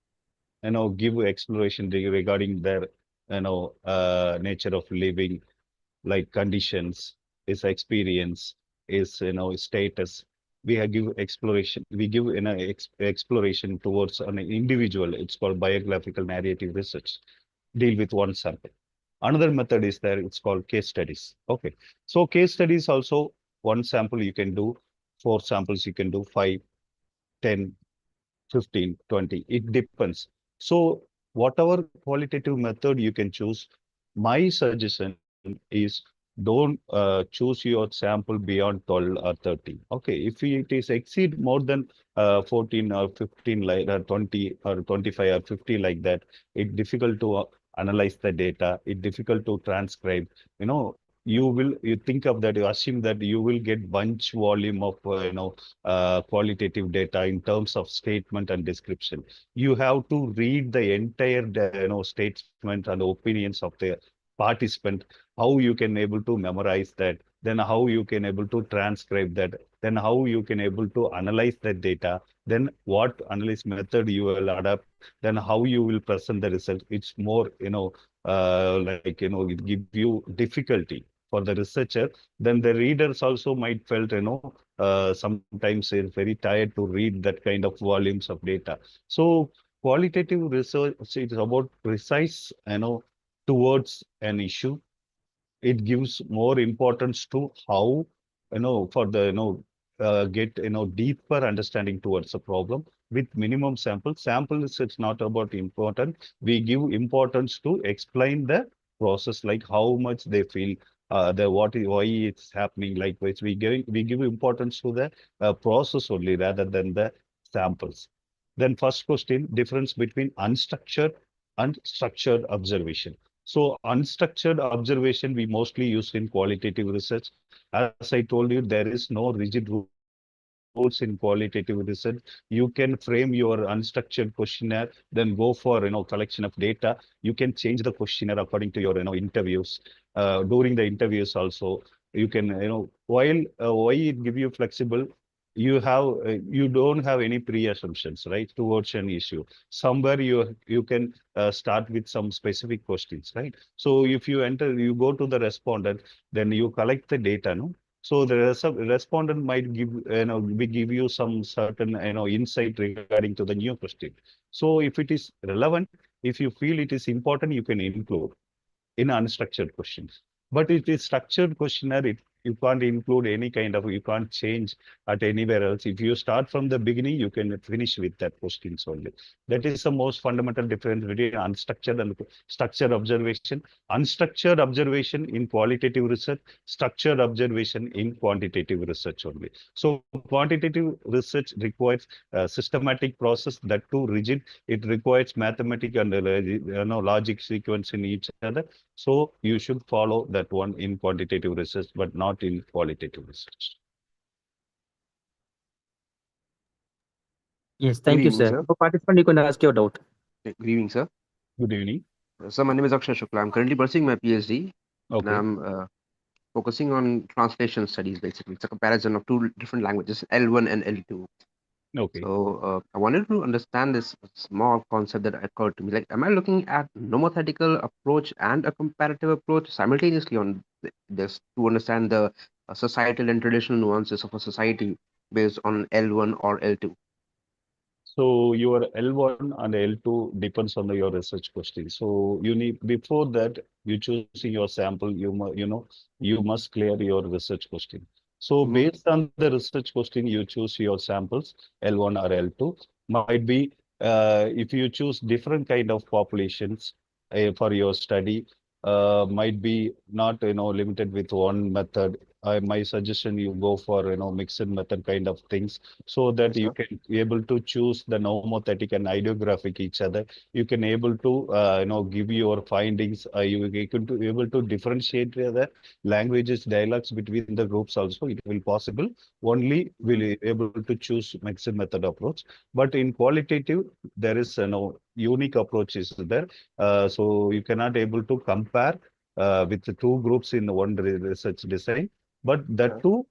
give exploration regarding their nature of living, like conditions, his experience, his status. We give exploration. We give exploration towards an individual. It's called biographical narrative research. Deal with one sample. Another method is there. It's called case studies. Okay, so case studies also one sample you can do, 4 samples you can do, 5, 10, 15, 20. It depends. So whatever qualitative method you can choose, my suggestion is don't choose your sample beyond 12 or 30. Okay, if it is exceed more than 14 or 15 like 20 or 25 or 50 like that, it's difficult to analyze the data. It's difficult to transcribe. You think of that, you assume that you will get bunch volume of qualitative data in terms of statement and description. You have to read the entire statement and opinions of the participant, how you can able to memorize that, then how you can able to transcribe that, then how you can able to analyze that data, then what analysis method you will adapt, then how you will present the result. It's more it give you difficulty for the researcher. Then the readers also might felt sometimes is very tired to read that kind of volumes of data. So qualitative research is about precise towards an issue. It gives more importance to how for the get deeper understanding towards a problem with minimum samples. It's not about important. We give importance to explain the process, like how much they feel, why it's happening. Likewise, we give importance to the process only rather than the samples. Then first question, difference between unstructured and structured observation. So unstructured observation we mostly use in qualitative research. As I told you, there is no rigid rules in qualitative research. You can frame your unstructured questionnaire, then go for collection of data. You can change the questionnaire according to your interviews. During the interviews also, you can, while why it give you flexible, you have you don't have any pre-assumptions, right, towards an issue. Somewhere you can start with some specific questions, right? So if you go to the respondent, then you collect the data, no? So the respondent might give you some certain insight regarding to the new question. So if it is relevant, if you feel it is important, you can include in unstructured questions. But it is structured questionnaire, you can't include any kind of, you can't change at anywhere else. If you start from the beginning, you can finish with that questions only. That is the most fundamental difference between unstructured and structured observation. Unstructured observation in qualitative research, structured observation in quantitative research only. So quantitative research requires a systematic process, that too rigid. It requires mathematical and logic sequence in each other. So you should follow that one in quantitative research, but not in qualitative research. Yes, thank you, evening, sir. sir. For participant, you can ask your doubt. Good evening, sir. Good evening. Sir, my name is Akshay Shukla. I'm currently pursuing my PhD, and Okay. I'm focusing on translation studies, basically. It's a comparison of two different languages, L1 and L2. Okay. So I wanted to understand this small concept that occurred to me. Like, am I looking at nomotetical approach and a comparative approach simultaneously on this to understand the societal and traditional nuances of a society based on L1 or L2? So your L1 and L2 depends on your research question. So you need, before that, you choosing your sample, you must clear your research question. So based on the research question, you choose your samples, L1 or L2. Might be, if you choose different kind of populations for your study, might be not, limited with one method. My suggestion, you go for, mixed method kind of things, so that you can be able to choose the nomothetic and ideographic each other. You can able to, give your findings. You can be able to differentiate the languages, dialects between the groups also. It will possible. Only will be able to choose mixed method approach. But in qualitative, there is unique approach is there. So you cannot able to compare with the two groups in one research design. But that too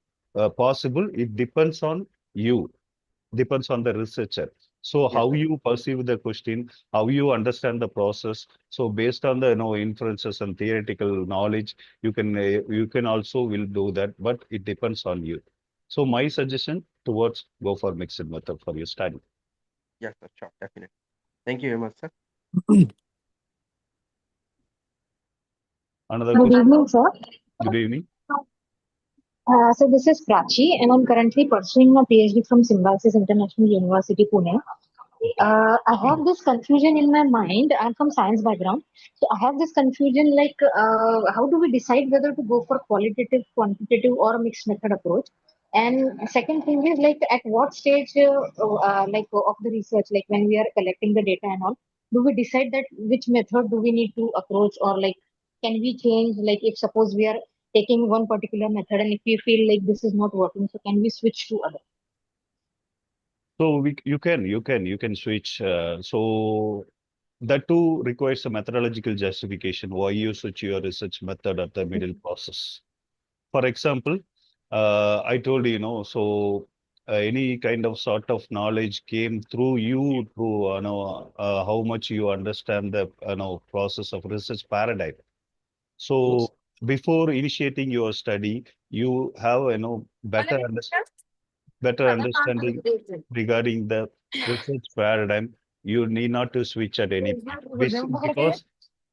possible. It depends on you, depends on the researcher. So how you perceive the question, how you understand the process. So based on the inferences and theoretical knowledge, you can also will do that, but it depends on you. So my suggestion towards go for mixed method for your study. Yes, sir, sure, definitely. Thank you very much, sir. Another Good question? evening, sir. Good evening. So this is Prachi, and I'm currently pursuing my PhD from Symbiosis International University, Pune. I have this confusion in my mind. I'm from science background, so I have this confusion like, how do we decide whether to go for qualitative, quantitative, or a mixed method approach? And second thing is like, at what stage, like of the research, like when we are collecting the data and all, do we decide that which method do we need to approach, or like, can we change? Like, if suppose we are taking one particular method, and if we feel like this is not working, so can we switch to other? So you can switch. So that too requires a methodological justification why you switch your research method at the middle process. For example, I told so any kind of sort of knowledge came through you through how much you understand the process of research paradigm. So before initiating your study, you have better understanding regarding the research paradigm. You need not to switch at any point because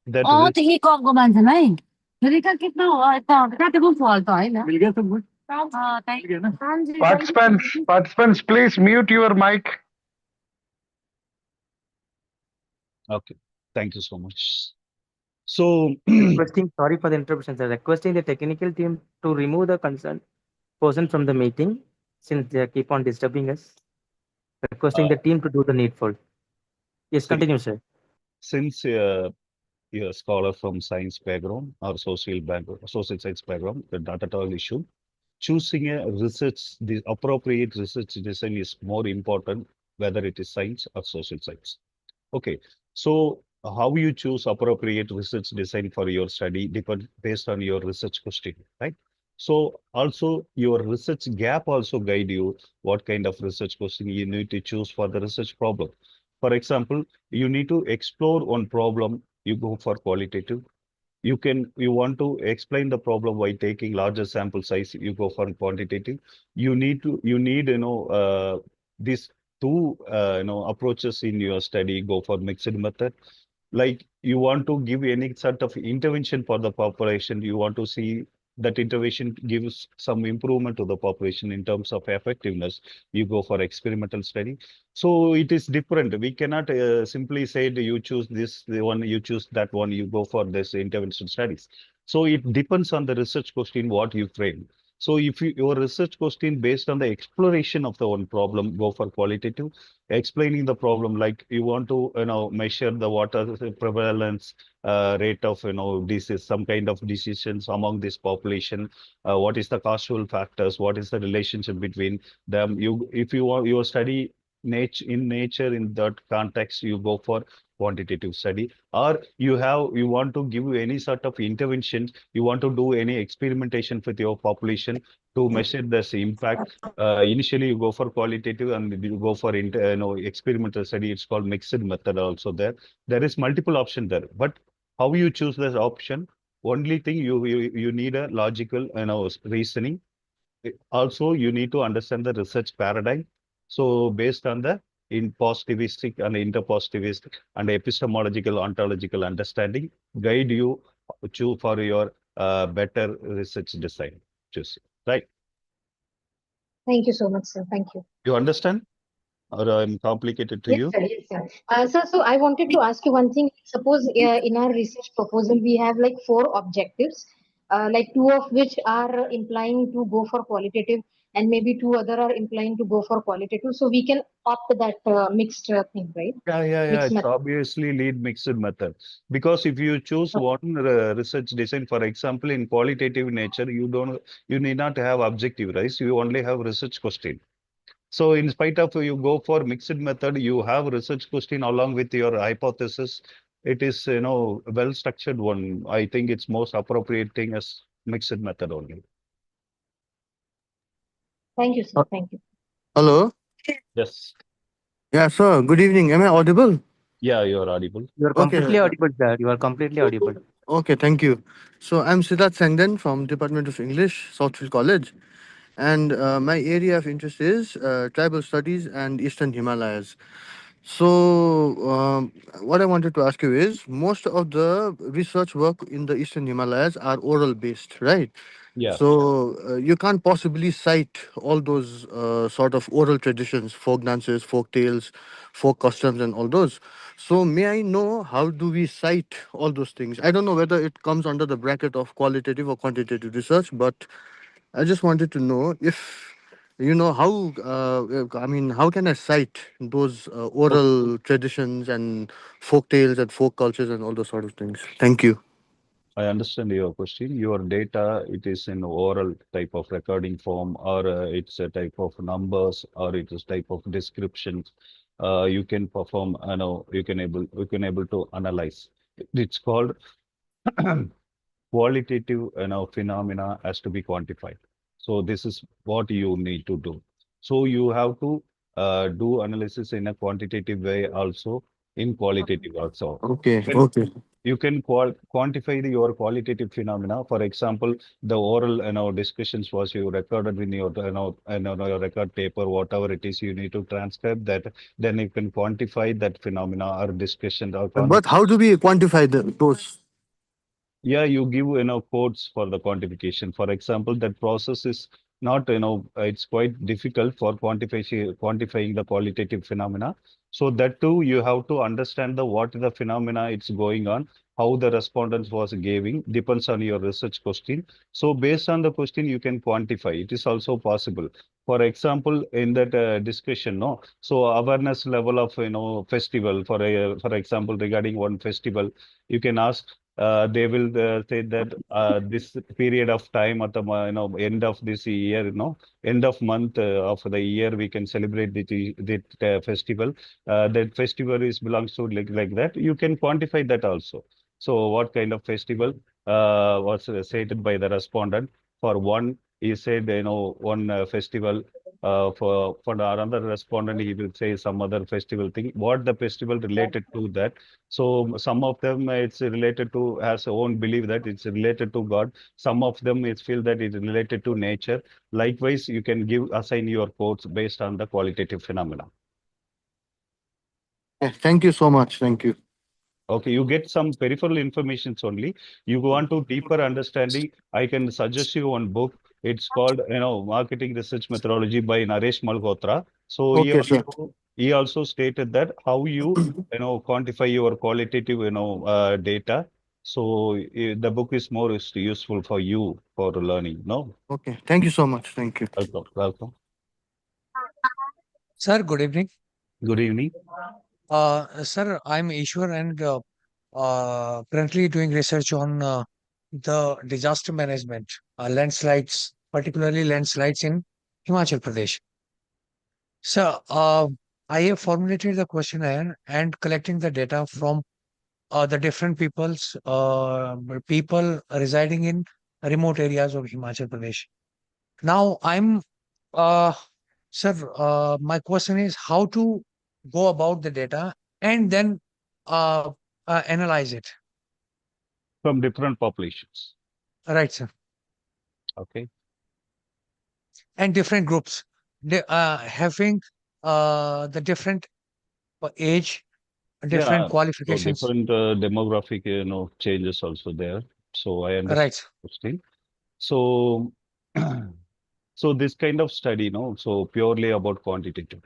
that Participants, please mute your mic. Okay, thank you so much. So Requesting, sorry for the interruption, sir. Requesting the technical team to remove the concerned person from the meeting since they keep on disturbing us. Requesting the team to do the needful. Yes, continue, sir. Since you're a scholar from science background or social science background, not at all issue. Choosing the appropriate research design is more important, whether it is science or social science. Okay, so how you choose appropriate research design for your study depends based on your research question, right? So also your research gap also guide you what kind of research question you need to choose for the research problem. For example, you need to explore one problem, you go for qualitative. You want to explain the problem by taking larger sample size, you go for quantitative. You need these two approaches in your study, go for mixed method. Like you want to give any sort of intervention for the population, you want to see that intervention gives some improvement to the population in terms of effectiveness, you go for experimental study. So it is different. We cannot simply say that you choose this the one, you choose that one, you go for this intervention studies. So it depends on the research question what you frame. So if your research question based on the exploration of the one problem, go for qualitative. Explaining the problem, like you want to measure the water prevalence rate of disease, some kind of decisions among this population. What is the causal factors? What is the relationship between them? If you want your study nature in that context, you go for quantitative study. Or you want to give any sort of intervention, you want to do any experimentation with your population to measure this impact. Initially you go for qualitative and you go for experimental study. It's called mixed method also there. There is multiple option there, but how you choose this option, only thing you need a logical reasoning. Also, you need to understand the research paradigm. So based on the in positivistic and interpositivistic and epistemological ontological understanding, guide you to for your better research design. Choose right. Thank you so much, sir. Thank you. You understand? Or I'm complicated to Yes, you? sir. Yes, sir. Sir, so I wanted to ask you one thing. Suppose in our research proposal, we have like 4 objectives, like 2 of which are implying to go for qualitative, and maybe 2 other are implying to go for qualitative. So we can opt that mixed thing, right? Yeah. Mixed It's method. obviously lead mixed method. Because if you choose one research design, for example, in qualitative nature, you need not have objective, right? You only have research question. So in spite of you go for mixed method, you have research question along with your hypothesis. It is, well structured one. I think it's most appropriate thing as mixed method only. Thank you, sir. Thank you. Hello. Yes. Yeah, sir. Good evening. Am I audible? Yeah, you're audible. You are Okay. completely audible, sir. You are completely audible. Okay, thank you. So I'm Siddharth Sangden from Department of English, Southfield College. And my area of interest is tribal studies and Eastern Himalayas. So what I wanted to ask you is, most of the research work in the Eastern Himalayas are oral based, right? Yeah. So you can't possibly cite all those sort of oral traditions, folk dances, folk tales, folk customs, and all those. So may I know how do we cite all those things? I don't know whether it comes under the bracket of qualitative or quantitative research, but I just wanted to know if you know how. I mean, how can I cite those oral traditions and folk tales and folk cultures and all those sort of things? Thank you. I understand your question. Your data, it is in oral type of recording form, or it's a type of numbers, or it is type of description. You can perform, you can able to analyze. It's called qualitative, phenomena has to be quantified. So this is what you need to do. So you have to do analysis in a quantitative way also, in qualitative also. Okay. Okay. You can quantify your qualitative phenomena. For example, the oral discussions was you recorded in your your record paper, whatever it is, you need to transcribe that. Then you can quantify that phenomena or discussion or But how do we quantify those? yeah, you give codes for the quantification. For example, that process is not it's quite difficult for quantifying the qualitative phenomena. So that too, you have to understand the what the phenomena it's going on, how the respondents was giving, depends on your research question. So based on the question, you can quantify. It is also possible. For example, in that discussion, no, so awareness level of festival. For example, regarding one festival, you can ask. They will say that this period of time at the end of this year, end of month of the year, we can celebrate the festival. That festival is belongs to like that. You can quantify that also. So what kind of festival was stated by the respondent? For one, he said, one festival. For another respondent, he will say some other festival thing. What the festival related to that? So some of them it's related to has own belief that it's related to God. Some of them it's feel that it's related to nature. Likewise, you can assign your quotes based on the qualitative phenomena. Thank you so much. Thank you. Okay, you get some peripheral information only. You want to deeper understanding, I can suggest you one book. It's called, Marketing Research Methodology by Naresh Malhotra. So Okay, sir. he also stated that how you, quantify your qualitative, data. So the book is more useful for you for learning. No? Okay. Thank you so much. Thank you. Welcome. Welcome. Sir, good evening. Good evening. Sir, I'm Ishwar and currently doing research on the disaster management, landslides, particularly landslides in Himachal Pradesh. So, I have formulated the questionnaire and collecting the data from the different people residing in remote areas of Himachal Pradesh. Now, sir, my question is how to go about the data and then analyze it. From different populations. Right, sir. Okay. And different groups, having the different age, different Yeah, qualifications. so different demographic, changes also there. So I understand. Right. the question. So, so this kind of study, so purely about quantitative.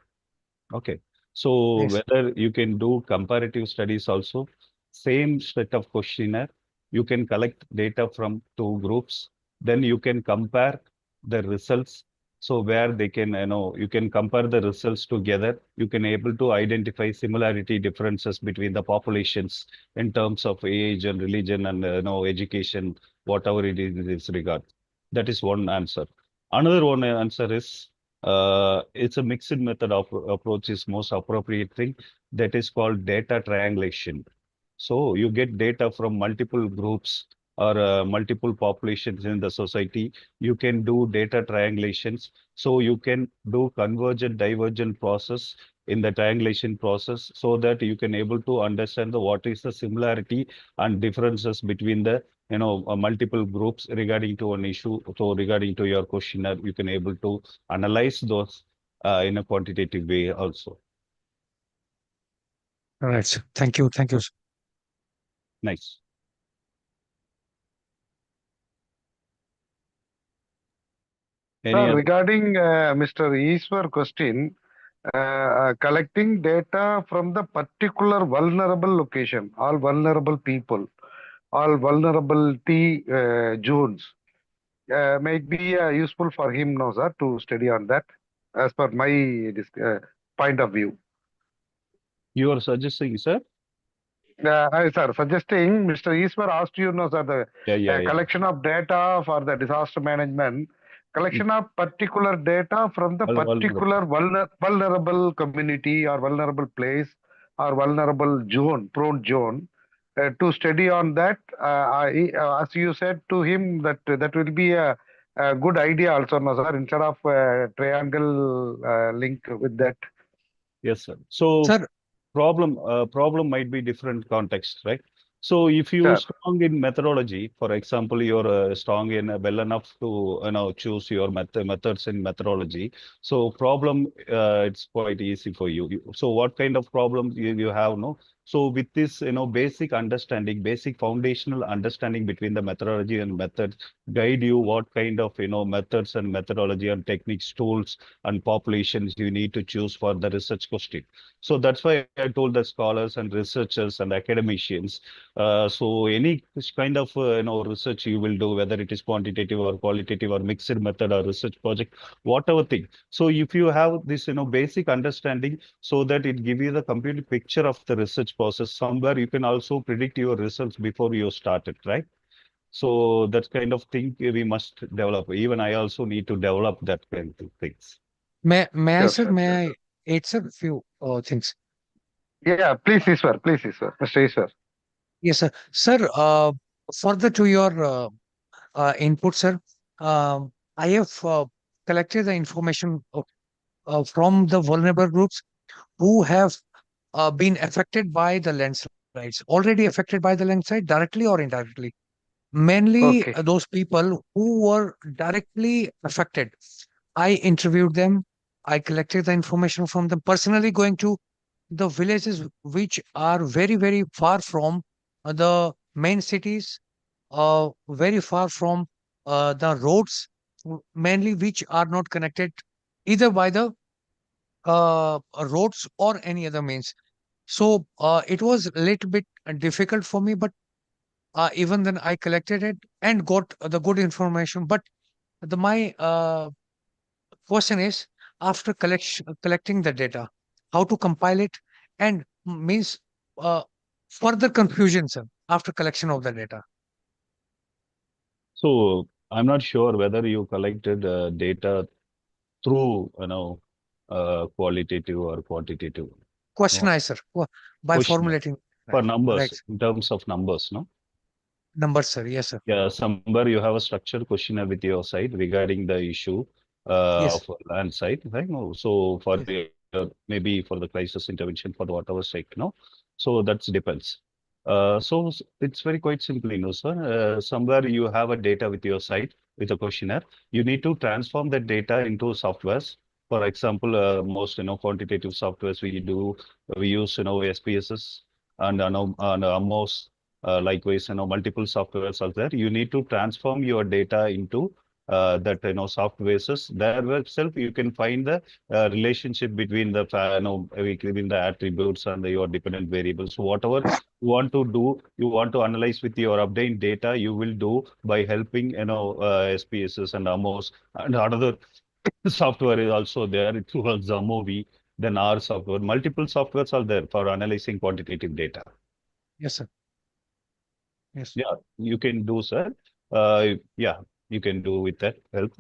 Okay. So Yes. whether you can do comparative studies also, same set of questionnaire, you can collect data from two groups, then you can compare the results. So where they can, you can compare the results together, you can able to identify similarity differences between the populations in terms of age and religion and, education, whatever it is in this regard. That is one answer. Another one answer is, it's a mixed method of approach is most appropriate thing, that is called data triangulation. So you get data from multiple groups or multiple populations in the society. You can do data triangulations. So you can do convergent divergent process in the triangulation process so that you can able to understand what is the similarity and differences between the multiple groups regarding to an issue. So regarding to your questionnaire, you can able to analyze those in a quantitative way also. All right, sir. Thank you. Thank you, sir. Nice. Sir, regarding Mr. Easwar question, collecting data from the particular vulnerable location, all vulnerable people, all vulnerability zones, might be useful for him now, sir, to study on that, as per my point of view. You are suggesting, sir? Sir, suggesting, Mr. Easwar asked you, no, sir, the collection of data for the disaster management, collection of particular data from the particular vulnerable community or vulnerable place or vulnerable zone, prone zone, to study on that. As you said to him, that will be a good idea also, no, sir, instead of triangle link with that. Yes, sir. So, sir, problem might be different context, right? So if you are strong in methodology, for example, you're strong in well enough to choose your methods in methodology. So problem, it's quite easy for you. So what kind of problems you have, no? So with this, basic understanding, basic foundational understanding between the methodology and methods guide you what kind of, methods and methodology and techniques, tools and populations you need to choose for the research question. So that's why I told the scholars and researchers and academicians. So any kind of, research you will do, whether it is quantitative or qualitative or mixed method or research project, whatever thing. So if you have this, basic understanding so that it give you the complete picture of the research process, somewhere you can also predict your results before you start it, right? So that kind of thing we must develop. Even I also need to develop that kind of things. May I, sir, may I add, sir, a few things? Yeah, please, Iswar, Mr. Iswar. Yes, sir. Sir, further to your input, sir, I have collected the information from the vulnerable groups who have been affected by the landslides, already affected by the landslide directly or indirectly. Mainly Okay. those people who were directly affected. I interviewed them. I collected the information from them personally, going to the villages which are very, very far from the main cities, very far from the roads, mainly which are not connected either by the roads or any other means. So it was a little bit difficult for me, but even then I collected it and got the good information. But my question is, after collecting the data, how to compile it, and means further confusion, sir, after collection of the data. So I'm not sure whether you collected data through, qualitative or quantitative. Question, sir, by Question formulating. for Right, numbers, right. in terms of numbers, no? Numbers, sir. Yes, sir. Yeah, somewhere you have a structured questionnaire with your side regarding the issue Yes. of land site, right? No, so for Yes. the maybe for the crisis intervention for the whatever sake, no. So that depends. So it's very quite simple, sir. Somewhere you have a data with your site with a questionnaire. You need to transform that data into softwares. For example, most quantitative softwares we use SPSS and most likewise, multiple softwares are there. You need to transform your data into that softwares. There itself you can find the relationship between the between the attributes and your dependent variables. So whatever you want to do, you want to analyze with your obtained data, you will do by helping SPSS and AMOS and another software is also there. It's called Zamovi, then R software. Multiple softwares are there for analyzing quantitative data. Yes, sir. Yes. Yeah, you can do, sir. Yeah, you can do with that help.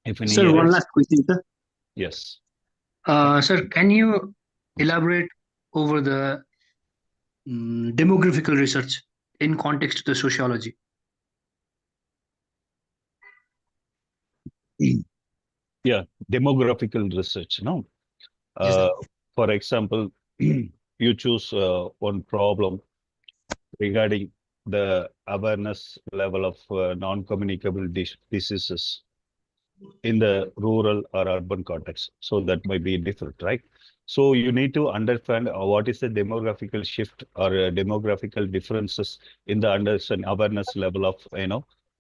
If any Sir, one errors, last question, sir. yes. Sir, can you elaborate over the demographical research in context to the sociology? Yeah, demographical research, no? Yes, sir. For example, you choose one problem regarding the awareness level of non-communicable diseases in the rural or urban context. So that might be different, right? So you need to understand what is the demographical shift or demographical differences in the awareness level of,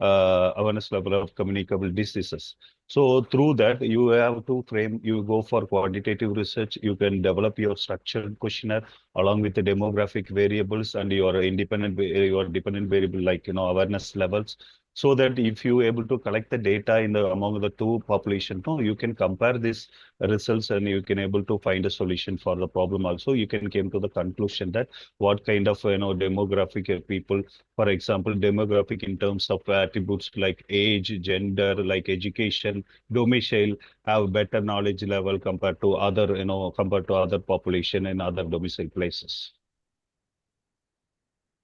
awareness level of communicable diseases. So through that, you have to you go for quantitative research. You can develop your structured questionnaire along with the demographic variables and your dependent variable like, awareness levels. So that if you able to collect the data among the two population, no, you can compare these results and you can able to find a solution for the problem. Also, you can came to the conclusion that what kind of demographic people, for example, demographic in terms of attributes like age, gender, like education, domicile, have better knowledge level compared to other population in other domicile places.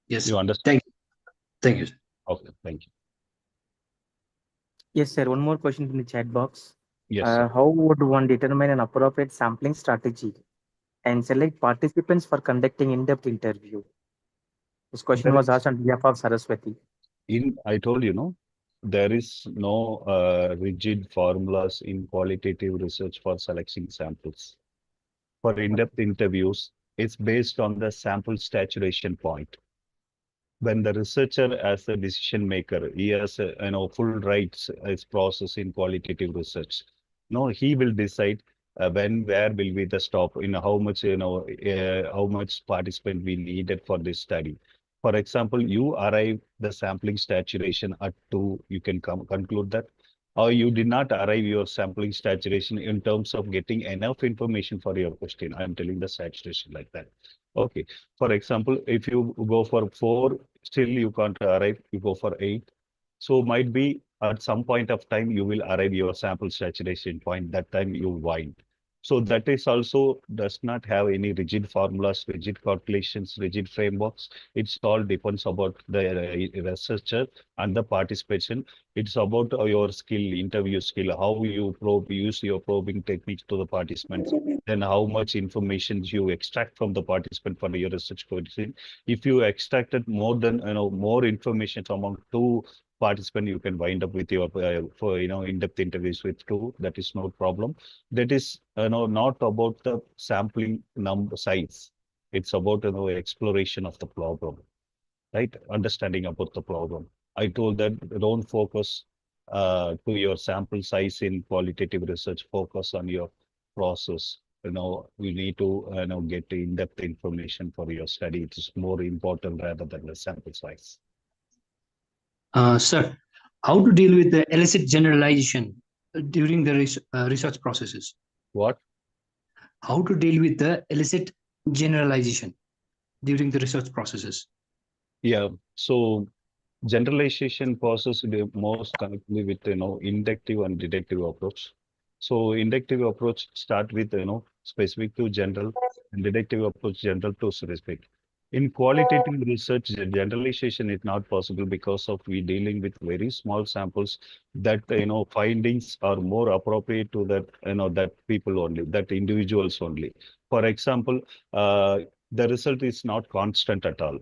Yes. You understand? Thank you. Thank you. Okay, thank you. Yes, sir. One more question in the chat box. Yes, sir. How would one determine an appropriate sampling strategy and select participants for conducting in-depth interview? This question was asked on behalf of Saraswati. I told you, no, there is no rigid formulas in qualitative research for selecting samples. For in-depth interviews, it's based on the sample saturation point. When the researcher as a decision maker, he has full rights as process in qualitative research. No, he will decide where will be the stop, how much participant we needed for this study. For example, you arrive the sampling saturation at 2, you can conclude that, or you did not arrive your sampling saturation in terms of getting enough information for your question. I'm telling the saturation like that. Okay. For example, if you go for 4, still you can't arrive, you go for 8. So might be at some point of time, you will arrive your sample saturation point, that time you wind. So that is also does not have any rigid formulas, rigid calculations, rigid frameworks. It's all depends about the researcher and the participation. It's about your skill, interview skill, how you use your probing techniques to the participants, then how much information you extract from the participant for your research question. If you extracted more than more information among two participant, you can wind up with your for in-depth interviews with two. That is no problem. That is not about the sampling number size. It's about exploration of the problem, right? Understanding about the problem. I told that don't focus to your sample size in qualitative research. Focus on your process. You need to get in-depth information for your study. It is more important rather than the sample size. Sir, how to deal with the illicit generalization during the research processes? What? How to deal with the illicit generalization during the research processes? Yeah, so generalization process is most connected with inductive and deductive approach. So inductive approach start with specific to general, and deductive approach general to specific. In qualitative research, generalization is not possible because of we dealing with very small samples that findings are more appropriate to that that people only, that individuals only. For example, the result is not constant at all.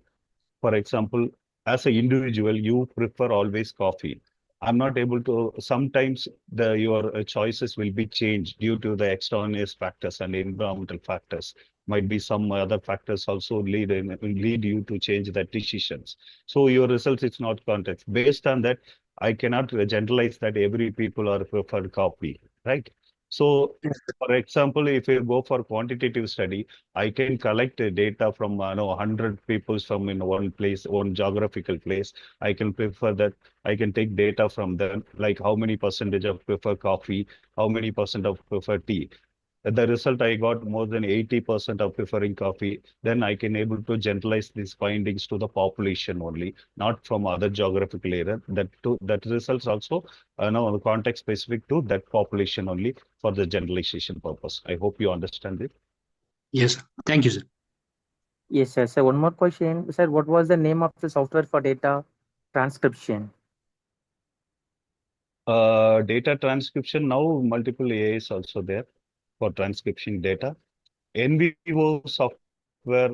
For example, as an individual, you prefer always coffee. I'm not able to, sometimes your choices will be changed due to the extraneous factors and environmental factors. Might be some other factors also lead you to change the decisions. So your results is not context. Based on that, I cannot generalize that every people are preferred coffee, right? So, for example, if you go for quantitative study, I can collect data from 100 people from in one place, one geographical place. I can prefer that. I can take data from them, like how many percentage of prefer coffee, how many percent of prefer tea. The result I got more than 80% of preferring coffee. Then I can able to generalize these findings to the population only, not from other geographical area. That results also context specific to that population only for the generalization purpose. I hope you understand it. Yes, thank you, sir. Yes, sir. So one more question, sir. What was the name of the software for data transcription? Data transcription, now multiple AI is also there for transcription data. NVivo software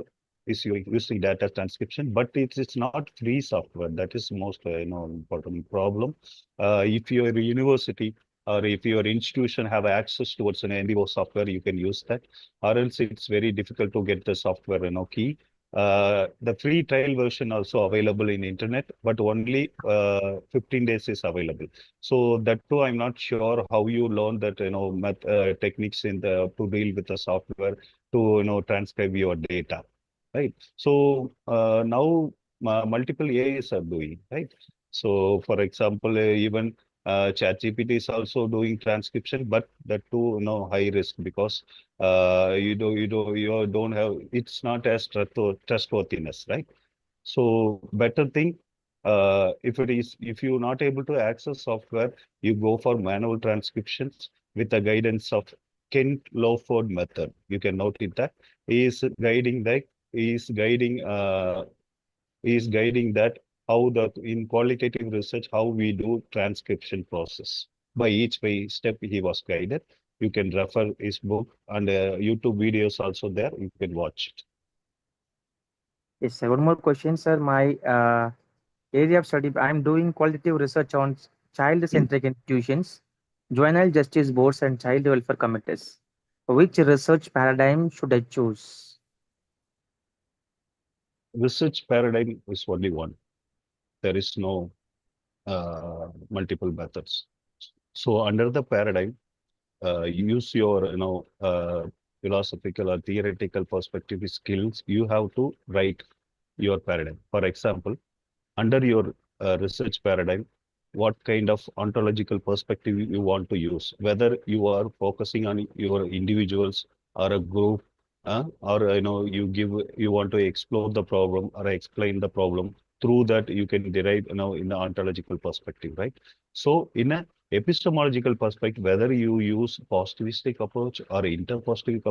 is using data transcription, but it's not free software. That is most important problem. If your university or if your institution have access towards an NVivo software, you can use that. Or else it's very difficult to get the software key. The free trial version also available in internet, but only 15 days is available. So that too, I'm not sure how you learn that techniques in the to deal with the software to transcribe your data, right? So now multiple AIs are doing, right? So for example, even ChatGPT is also doing transcription, but that too high risk because you don't have, it's not as trustworthiness, right? So better thing, if you're not able to access software, you go for manual transcriptions with the guidance of Kent Lawford method. You can note it that he is guiding that how in qualitative research how we do transcription process. By each step he was guided. You can refer his book and YouTube videos also there. You can watch it. Yes, sir. One more question, sir. My area of study, I'm doing qualitative research on child-centric institutions, juvenile justice boards, and child welfare committees. Which research paradigm should I choose? Research paradigm is only one. There is no multiple methods. So under the paradigm, use your philosophical or theoretical perspective skills. You have to write your paradigm. For example, under your research paradigm, what kind of ontological perspective you want to use, whether you are focusing on your individuals or a group, or you want to explore the problem or explain the problem. Through that you can derive in the ontological perspective, right? So in a epistemological perspective, whether you use positivistic approach or interpositive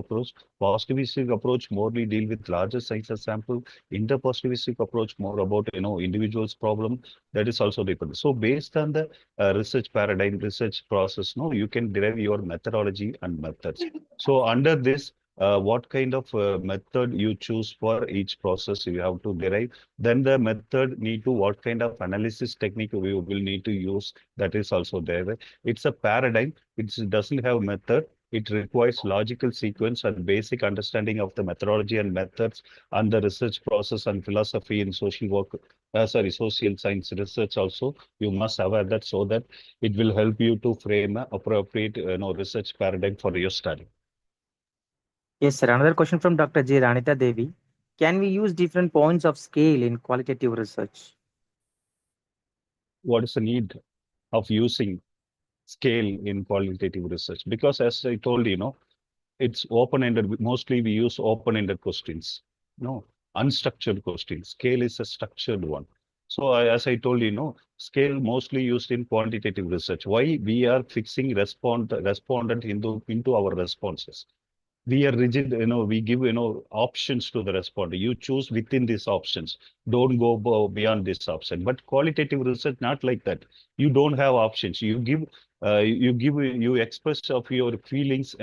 approach morely deal with larger size of sample, interpositivistic approach more about, individual's problem, that is also different. So based on the research paradigm, research process, you can derive your methodology and methods. So under this, what kind of method you choose for each process you have to derive, then the method need to what kind of analysis technique we will need to use, that is also there. It's a paradigm, it doesn't have method, it requires logical sequence and basic understanding of the methodology and methods and the research process and philosophy in social work, social science research also. You must have that so that it will help you to frame an appropriate research paradigm for your study. Yes, sir. Another question from Dr. J. Ranita Devi. Can we use different points of scale in qualitative research? What is the need of using scale in qualitative research? Because as I told you, it's open-ended. Mostly we use open-ended questions. No, unstructured questions. Scale is a structured one. So as I told you, scale mostly used in quantitative research. Why we are fixing respondent into our responses? We are rigid, we give, options to the responder. You choose within these options. Don't go beyond this option. But qualitative research, not like that. You don't have options. You give, you express of your feelings,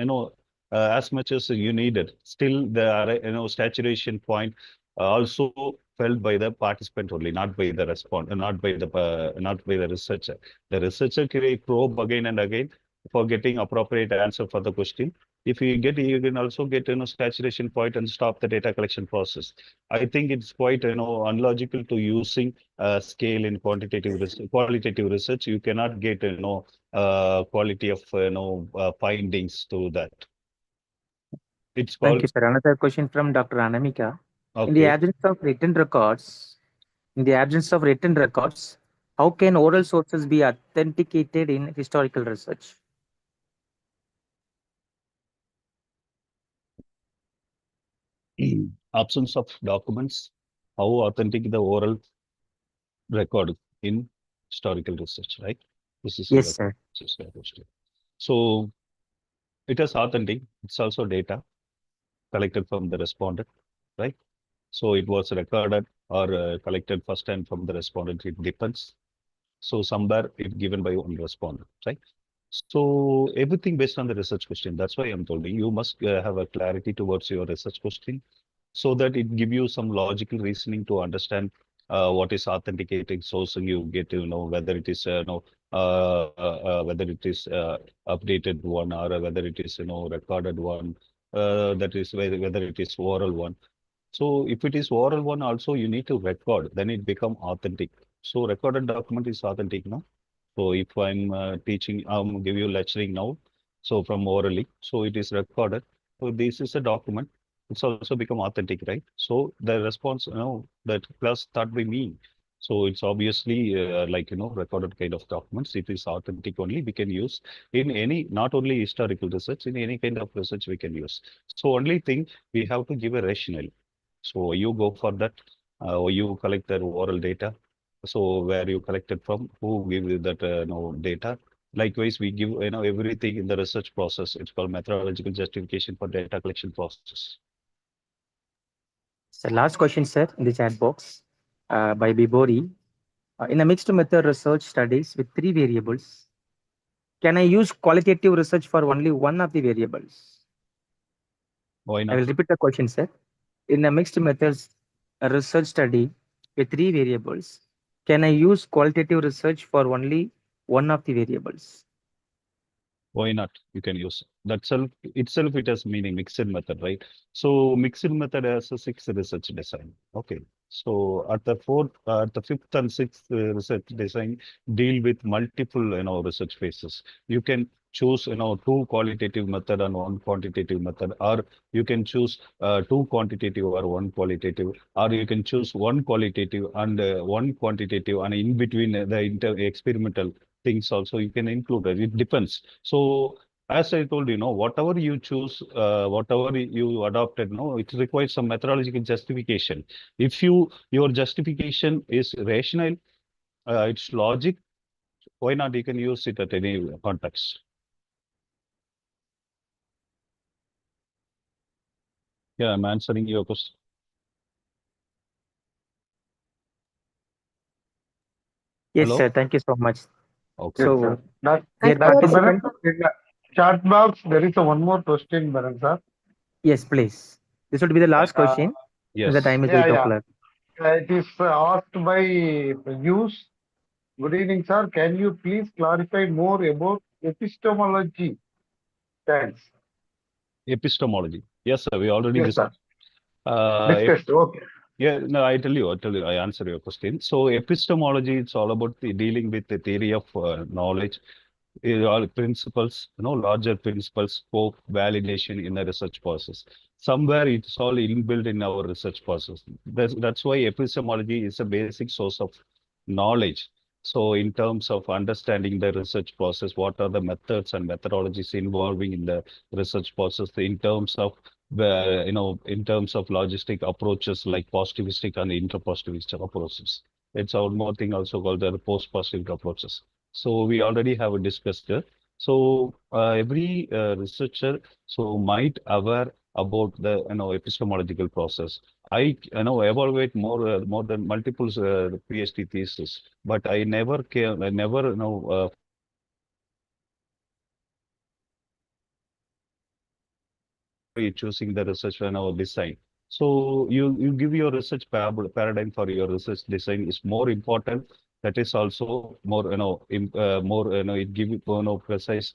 as much as you needed. Still, the, saturation point also felt by the participant only, not by the respondent, not by the researcher. The researcher can probe again and again for getting appropriate answer for the question. If you can also get, saturation point and stop the data collection process. I think it's quite, unlogical to using scale in qualitative research. You cannot get, quality of, findings to that. It's called. Thank you, sir. Another question from Dr. Anamika. Okay. In the absence of written records, how can oral sources be authenticated in historical research? Absence of documents, how authentic the oral record in historical research, right? This is yes, sir. So it is authentic. It's also data collected from the respondent, right? So it was recorded or collected first time from the respondent. It depends. So somewhere it's given by one respondent, right? So everything based on the research question. That's why I'm telling you must have a clarity towards your research question, so that it give you some logical reasoning to understand what is authenticating source. You get to know whether it is whether it is updated one or whether it is recorded one. That is whether it is oral one. So if it is oral one, also you need to record. Then it become authentic. So recorded document is authentic, no? So if I'm teaching, give you lecturing now. So from orally, so it is recorded. So this is a document. It's also become authentic, right? So the response, that class start by me. So it's obviously recorded kind of documents. It is authentic only. We can use in any, not only historical research, in any kind of research we can use. So only thing we have to give a rationale. So you go for that, you collect the oral data. So where you collected from, who give you that data. Likewise, we give everything in the research process. It's called methodological justification for data collection process. So last question, sir, in the chat box by Bibori. In a mixed method research studies with 3 variables, can I use qualitative research for only one of the variables? Why not? I will repeat the question, sir. In a mixed methods research study with 3 variables, can I use qualitative research for only one of the variables? Why not? You can use that itself. It has meaning, mixed method, right? So mixed method has a 6 research design. Okay. So at the 5th and 6th research design deal with multiple, research phases. You can choose, 2 qualitative method and 1 quantitative method, or you can choose 2 quantitative or 1 qualitative, or you can choose 1 qualitative and 1 quantitative, and in between the experimental things also you can include it. It depends. So as I told you, whatever you choose, whatever you adopted, it requires some methodological justification. If your justification is rational, it's logic, Why not? You can use it at any context. Yeah, I'm answering your question. Yes, Hello? sir. Thank you so much. Okay. Yes, So, sir. That, dear Dr. Bharat, participants, in the chat box, there is one more question, Bharat sir. yes, please. This would be the last Uh, question. Yes. The time is yeah, 8 yeah. o'clock. It is asked by Use. Good evening, sir. Can you please clarify more about epistemology? Thanks. Epistemology. Yes, sir. We already Yes, sir. discussed. Discussed. Okay. Yeah, no, I tell you, I answer your question. So epistemology, it's all about dealing with the theory of knowledge, all principles, larger principles, scope, validation in the research process. Somewhere it's all inbuilt in our research process. That's why epistemology is a basic source of knowledge. So in terms of understanding the research process, what are the methods and methodologies involving in the research process in terms of in terms of logistic approaches like positivistic and interpositivistic approaches. It's one more thing also called the post-positive approaches. So we already have discussed it. So every researcher might aware about the epistemological process. I evaluate more than multiple PhD thesis, but I never choosing the research design. So you give your research paradigm for your research design is more important. That is also more more it give you precise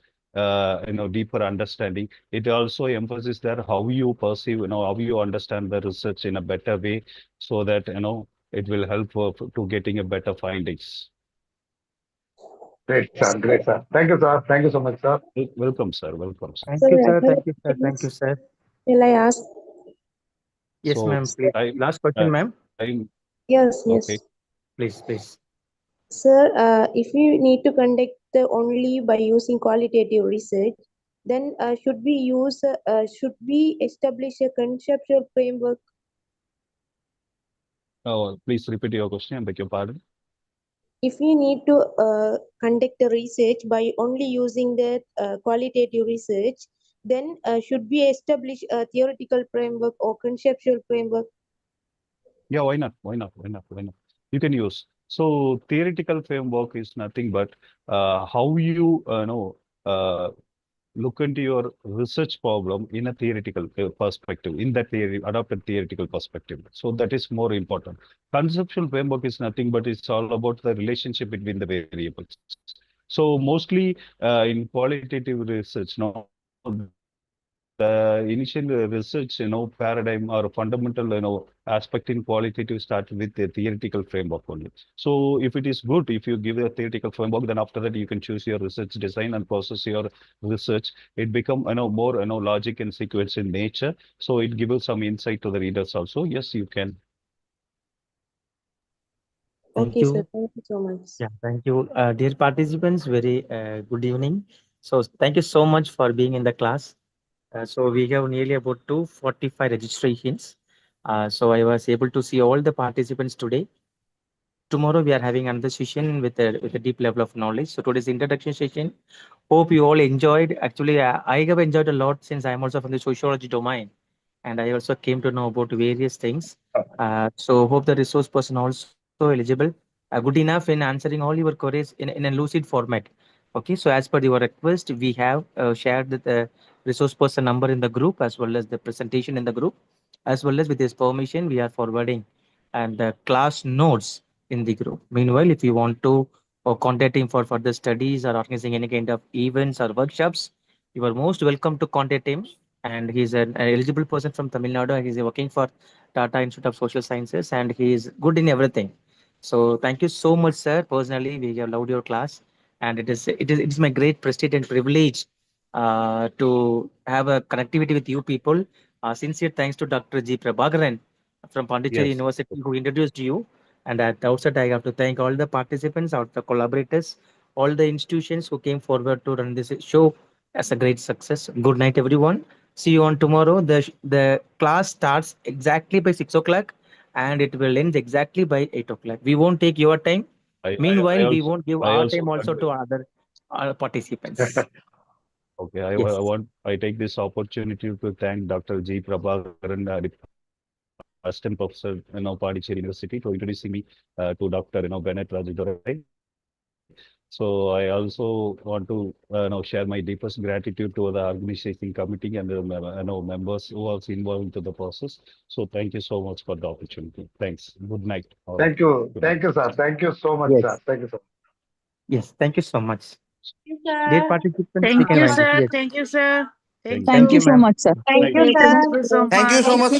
deeper understanding. It also emphasizes that how you perceive how you understand the research in a better way, so that it will help to getting a better findings. Great, sir. Great, sir. Thank you, sir. Thank you so much, sir. Welcome, sir. Welcome, sir. Thank Sir, you, I sir. have Thank you, sir. Thank you, questions. sir. Will I ask? Yes, So ma'am. Please. Last question, ma'am. Yes, Okay. yes. Please. Sir, if we need to conduct only by using qualitative research, then should we establish a conceptual framework? Oh, please repeat your question. I beg your pardon. If we need to conduct the research by only using the qualitative research, then should we establish a theoretical framework or conceptual framework? Yeah, why not? You can use. So theoretical framework is nothing but how you look into your research problem in a theoretical perspective, in that theory, adopted theoretical perspective. So that is more important. Conceptual framework is nothing but it's all about the relationship between the variables. So mostly in qualitative research, the initial research, paradigm or fundamental, aspect in qualitative start with the theoretical framework only. So if it is good, if you give a theoretical framework, then after that you can choose your research design and process your research. It become, more, logic and sequence in nature. So it gives some insight to the readers also. Yes, you can. Thank Okay, you. sir. Thank you so much. Yeah, thank you. Dear participants, very good evening. So thank you so much for being in the class. So we have nearly about 245 registrations. So I was able to see all the participants today. Tomorrow we are having another session with a deep level of knowledge. So today's introduction session. Hope you all enjoyed. Actually, I have enjoyed a lot since I'm also from the sociology domain, and I also came to know about various things. So hope the resource person also eligible, good enough in answering all your queries in a lucid format. Okay, so as per your request, we have shared the resource person number in the group as well as the presentation in the group, as well as with his permission, we are forwarding and the class notes in the group. Meanwhile, if you want to contact him for further studies or organizing any kind of events or workshops, you are most welcome to contact him. And he's an eligible person from Tamil Nadu. He's working for Tata Institute of Social Sciences, and he is good in everything. So thank you so much, sir. Personally, we have loved your class, and it is my great prestige and privilege to have a connectivity with you people. Sincere thanks to Dr. G. Prabhakaran from Pondicherry Yes. University who introduced you. And at the outset, I have to thank all the participants, all the collaborators, all the institutions who came forward to run this show as a great success. Good night, everyone. See you on tomorrow. The class starts exactly by 6 o'clock and it will end exactly by 8 o'clock. We won't take your time. Meanwhile, we also, won't give I our also time also want to other participants. Okay, Yes. I take this opportunity to thank Dr. G. Prabhakaran, assistant professor, Pondicherry University, for introducing me to Dr. Bennett Rajadurai. So I also want to share my deepest gratitude to the organizing committee and the members who are involved into the process. So thank you so much for the opportunity. Thanks. Good night. Thank you. Good Thank night. you, sir. Thank you so much, Yes. sir. Thank you, sir. Yes. Thank you so much. Thank Dear participants, we you, can wind up. sir. Yes. Thank you, sir. Thank Thank you. you, so ma'am. much, sir. Thank you, sir. Thank you so much, sir.